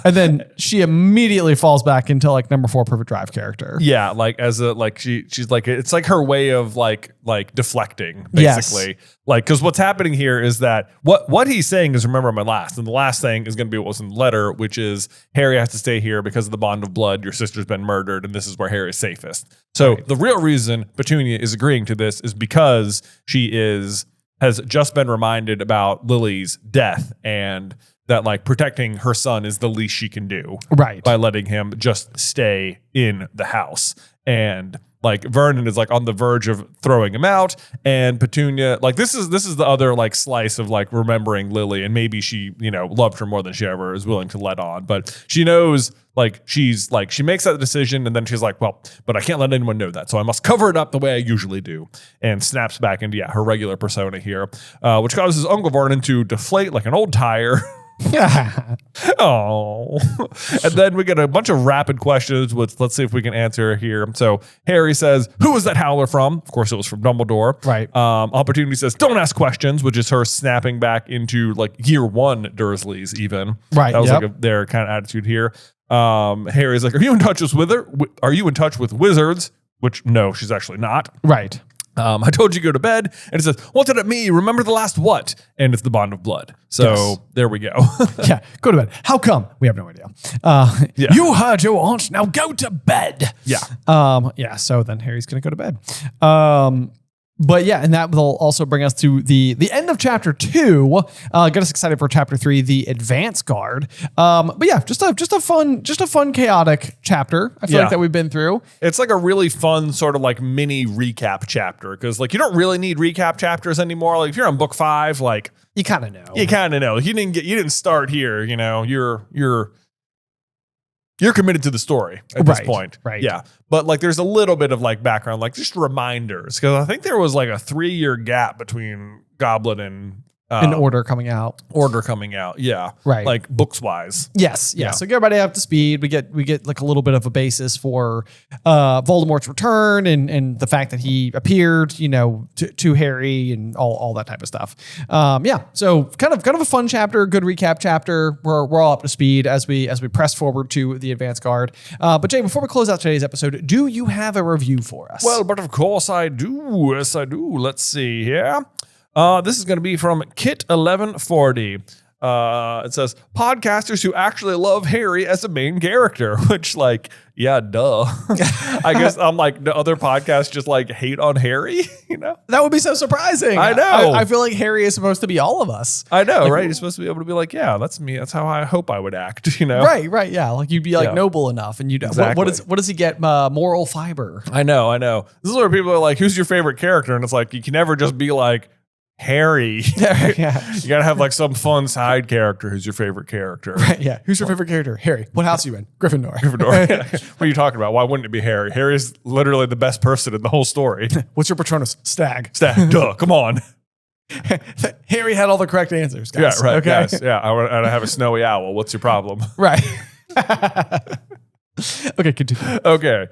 And then she immediately falls back into like number 4 perfect drive character. Yeah, like as a like she's like it's like her way of like deflecting basically. Yes. Like because what's happening here is that what he's saying is remember my last, and the last thing is going to be what was in the letter, which is Harry has to stay here because of the bond of blood. Your sister's been murdered, and this is where Harry is safest. So the real reason Petunia is agreeing to this is because she has just been reminded about Lily's death and that like protecting her son is the least she can do, right? By letting him just stay in the house. And like Vernon is like on the verge of throwing him out, and Petunia, like this is the other like slice of like remembering Lily, and maybe she loved her more than she ever is willing to let on, but she knows like she makes that decision, and then she's like, well, but I can't let anyone know that, so I must cover it up the way I usually do, and snaps back into her regular persona here, which causes Uncle Vernon to deflate like an old tire. Oh, and then we get a bunch of rapid questions, which let's see if we can answer here. So Harry says, "Who was that Howler from?" Of course, it was from Dumbledore. Right. Opportunity says, "Don't ask questions," which is her snapping back into like year 1 Dursleys. Even right. That was like their kind of attitude here. Harry's like, "Are you in touch with wizards?" Which no, she's actually not. Right. I told you to go to bed, and it says, "What's it at me? Remember the last what?" And it's the bond of blood. So There we go. Yeah, go to bed. How come? We have no idea. You heard your aunt. Now go to bed. Yeah. So then Harry's going to go to bed. But yeah, and that will also bring us to the end of chapter 2. Get us excited for chapter 3, the advance guard. But yeah, just a fun chaotic chapter. I feel like that we've been through. It's like a really fun sort of like mini recap chapter because like you don't really need recap chapters anymore. Like if you're on book 5, like you kind of know. You didn't start here. You're committed to the story at this point. Right. Yeah. But like there's a little bit of like background, like just reminders. Because I think there was like a 3-year gap between Goblin and Order coming out. Yeah. Right. Like books wise. Yes. Yeah. So get everybody up to speed. We get like a little bit of a basis for Voldemort's return and the fact that he appeared, to Harry and all that type of stuff. So kind of a fun chapter, good recap chapter. We're all up to speed as we press forward to the advance guard. But Jay, before we close out today's episode, do you have a review for us? Well, but of course I do. Yes, I do. Let's see here. This is going to be from Kit1140. It says, podcasters who actually love Harry as a main character, which like, yeah, duh. I guess I'm like, the other podcasts just like hate on Harry, That would be so surprising. I know. I feel like Harry is supposed to be all of us. I know, right? You're supposed to be able to be like, yeah, that's me. That's how I hope I would act, Right, yeah. Like you'd be like noble enough and you'd, exactly. What does he get? Moral fiber. I know. This is where people are like, who's your favorite character? And it's like, you can never just be like, Harry. Yeah. You gotta have like some fun side character who's your favorite character. Right, yeah. Who's your favorite character? Harry. What house are you in? Gryffindor. What are you talking about? Why wouldn't it be Harry? Harry's literally the best person in the whole story. What's your Patronus? Stag. Duh, come on. Harry had all the correct answers, guys. Yeah, right. Okay. Yes, yeah. I have a snowy owl. What's your problem? Right. Okay, continue. Okay.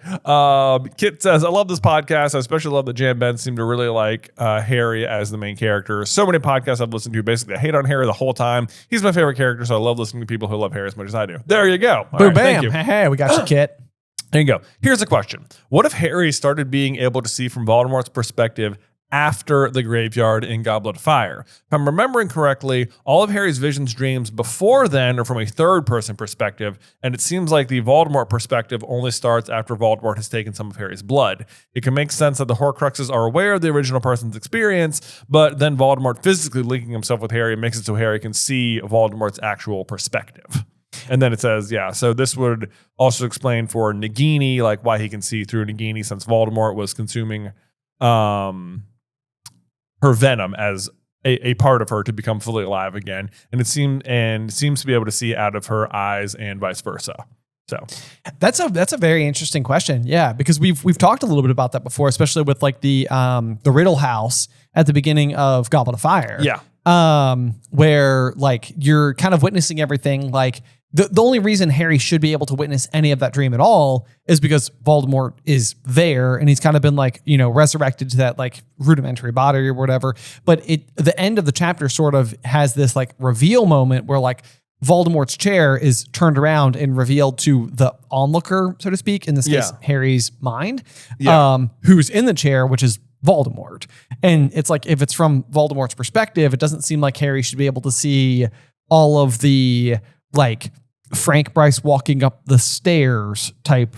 Kit says, I love this podcast. I especially love that Jan Ben seemed to really like Harry as the main character. So many podcasts I've listened to, basically, I hate on Harry the whole time. He's my favorite character, so I love listening to people who love Harry as much as I do. There you go. Boom, right, bam. Hey, we got you, Kit. There you go. Here's a question. What if Harry started being able to see from Voldemort's perspective after the graveyard in Goblet of Fire? If I'm remembering correctly, all of Harry's visions, dreams before then are from a third-person perspective, and it seems like the Voldemort perspective only starts after Voldemort has taken some of Harry's blood. It can make sense that the Horcruxes are aware of the original person's experience, but then Voldemort physically linking himself with Harry makes it so Harry can see Voldemort's actual perspective. And then it says, so this would also explain for Nagini, like why he can see through Nagini since Voldemort was consuming her venom as a part of her to become fully alive again. And seems to be able to see out of her eyes and vice versa. So that's a very interesting question. Yeah, because we've talked a little bit about that before, especially with like the Riddle House at the beginning of Goblet of Fire. Yeah. Where like you're kind of witnessing everything. Like the only reason Harry should be able to witness any of that dream at all is because Voldemort is there and he's kind of been like, resurrected to that like rudimentary body or whatever. But the end of the chapter sort of has this like reveal moment where like Voldemort's chair is turned around and revealed to the onlooker, so to speak, in this case, Harry's mind, who's in the chair, which is Voldemort. And it's like, if it's from Voldemort's perspective, it doesn't seem like Harry should be able to see all of the like Frank Bryce walking up the stairs type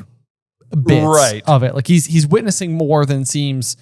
bits of it. Like he's witnessing more than seems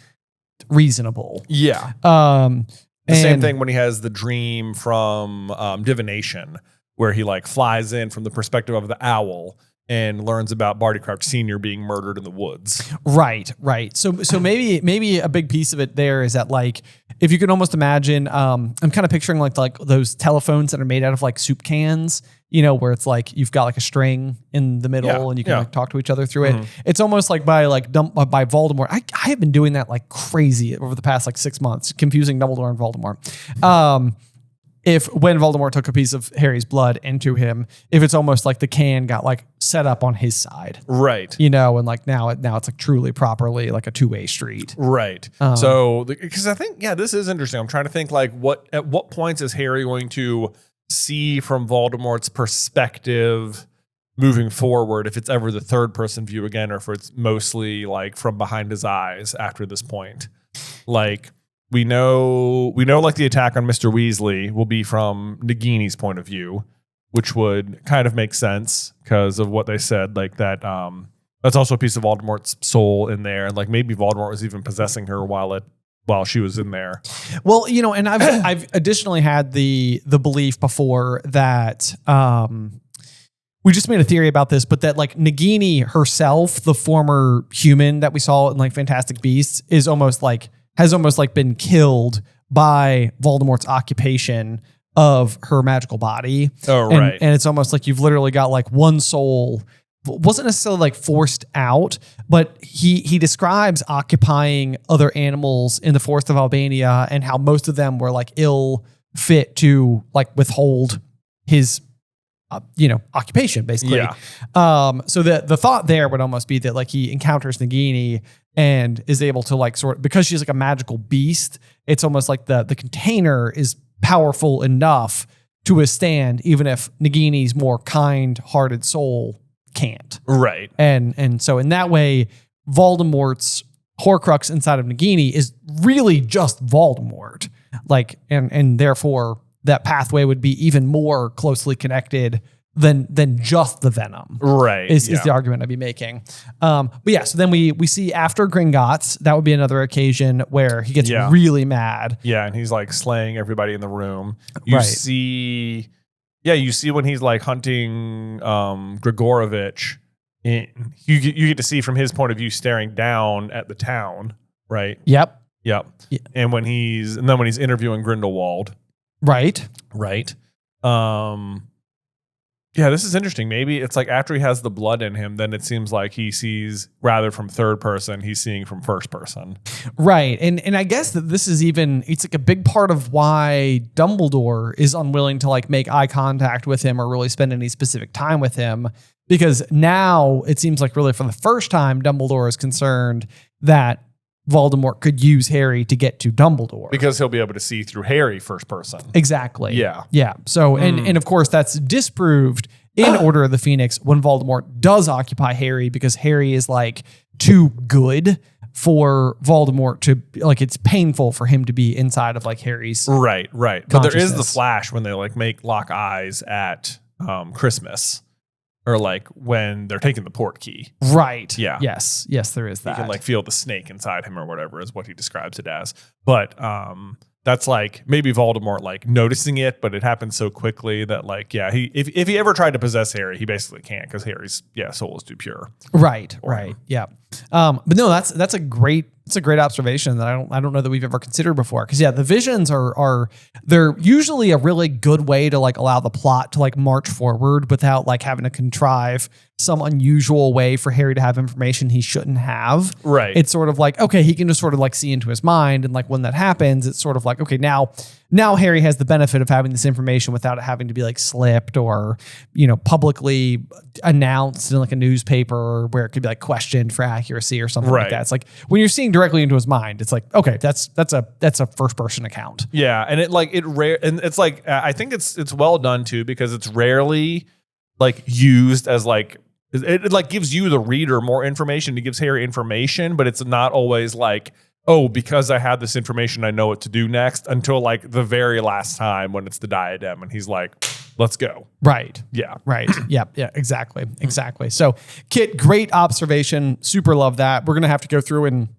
reasonable. Yeah. The same thing when he has the dream from divination, where he like flies in from the perspective of the owl and learns about Barty Crouch Sr. being murdered in the woods. Right. So maybe a big piece of it there is that like, if you can almost imagine, I'm kind of picturing like those telephones that are made out of like soup cans, where it's like you've got like a string in the middle and you can like talk to each other through it. It's almost like by Voldemort. I have been doing that like crazy over the past like 6 months, confusing Dumbledore and Voldemort. When Voldemort took a piece of Harry's blood into him, if it's almost like the can got like set up on his side. Right. And like now it's like truly properly like a two-way street. Right. So, because I think, this is interesting. I'm trying to think like at what points is Harry going to see from Voldemort's perspective moving forward, if it's ever the third person view again, or if it's mostly like from behind his eyes after this point. Like, we know like the attack on Mr. Weasley will be from Nagini's point of view, which would kind of make sense because of what they said, like that that's also a piece of Voldemort's soul in there, and like maybe Voldemort was even possessing her while she was in there. Well, and I've additionally had the belief before that we just made a theory about this, but that like Nagini herself, the former human that we saw in like Fantastic Beasts, has almost like been killed by Voldemort's occupation of her magical body. Oh, right. And it's almost like you've literally got like one soul, wasn't necessarily like forced out, but he describes occupying other animals in the Forest of Albania and how most of them were like ill fit to like withhold his occupation basically. Yeah. So the thought there would almost be that like he encounters Nagini and is able to like because she's like a magical beast, it's almost like the container is powerful enough to withstand even if Nagini's more kind-hearted soul can't. Right. And so in that way, Voldemort's Horcrux inside of Nagini is really just Voldemort. Like, and therefore that pathway would be even more closely connected than just the venom. Right. Is the argument I'd be making. But yeah, so then we see after Gringotts, that would be another occasion where he gets really mad. Yeah, and he's like slaying everybody in the room. You see when he's like hunting Grigorovich, you get to see from his point of view staring down at the town, right? Yep. Yeah. And when he's interviewing Grindelwald. Right. Yeah, this is interesting. Maybe it's like after he has the blood in him, then it seems like he sees rather from third person, he's seeing from first person. Right. And I guess that this is it's like a big part of why Dumbledore is unwilling to like make eye contact with him or really spend any specific time with him, because now it seems like really for the first time, Dumbledore is concerned that Voldemort could use Harry to get to Dumbledore. Because he'll be able to see through Harry first person. Exactly. Yeah. Yeah. So, and of course that's disproved in Order of the Phoenix when Voldemort does occupy Harry, because Harry is like too good for Voldemort to, like, it's painful for him to be inside of like Harry's. Right. But there is the flash when they like lock eyes at Christmas. Or like when they're taking the port key. Right. Yeah. Yes, there is that. You can like feel the snake inside him or whatever is what he describes it as. But that's like maybe Voldemort like noticing it, but it happens so quickly that like, yeah, if he ever tried to possess Harry, he basically can't because Harry's soul is too pure. Right. Yeah. But no, that's a great observation that I don't know that we've ever considered before. Cause the visions they're usually a really good way to like allow the plot to like march forward without like having to contrive some unusual way for Harry to have information he shouldn't have. Right. It's sort of like, okay, he can just sort of like see into his mind. And like when that happens, it's sort of like, okay, now Harry has the benefit of having this information without it having to be like slipped or, publicly announced in like a newspaper where it could be like questioned for accuracy or something like that. It's like when you're seeing directly into his mind, it's like, okay, that's a first person account. Yeah. And it's like, I think it's well done too, because it's rarely like used as like, it like gives you the reader more information. It gives Harry information, but it's not always like, oh, because I had this information, I know what to do next, until like the very last time when it's the diadem and he's like, let's go. Right. Yeah. Right. Yeah. Exactly. So Kit, great observation. Super love that. We're going to have to go through and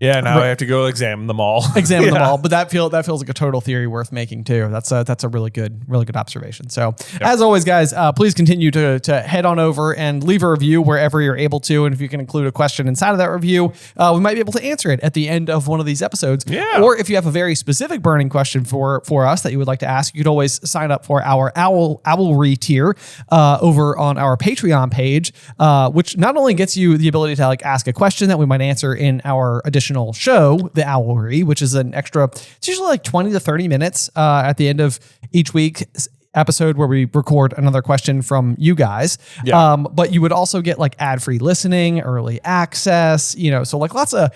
now I have to go examine them all. Them all. But that feels like a total theory worth making too. That's a really good observation. So as always, guys, please continue to head on over and leave a review wherever you're able to. And if you can include a question inside of that review, we might be able to answer it at the end of one of these episodes. Yeah. Or if you have a very specific burning question for us that you would like to ask, you could always sign up for our Owlry tier over on our Patreon page, which not only gets you the ability to like ask a question that we might answer in our additional show, the Owlry, which is an extra, it's usually like 20 to 30 minutes at the end of each week's episode where we record another question from you guys. Yeah. But you would also get like ad-free listening, early access, so like lots of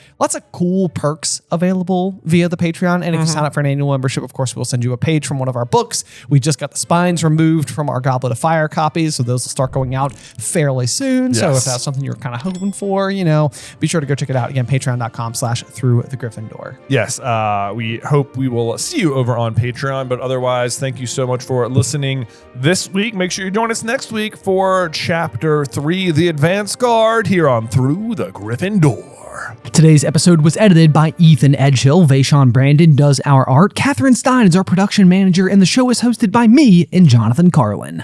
cool perks available via the Patreon. And if you sign up for an annual membership, of course, we'll send you a page from one of our books. We just got the spines removed from our Goblet of Fire copies, so those will start going out fairly soon. Yes. So if that's something you're kind of hoping for, be sure to go check it out. Again, patreon.com/throughthegryffindor. Yes. We hope we will see you over on Patreon, but otherwise, thank you so much for listening this week. Make sure you join us next week for Chapter 3, The Advance Guard, here on Through the Gryffindor. Today's episode was edited by Ethan Edghill. Vaishon Brandon does our art. Catherine Stein is our production manager, and the show is hosted by me and Jonathan Carlin.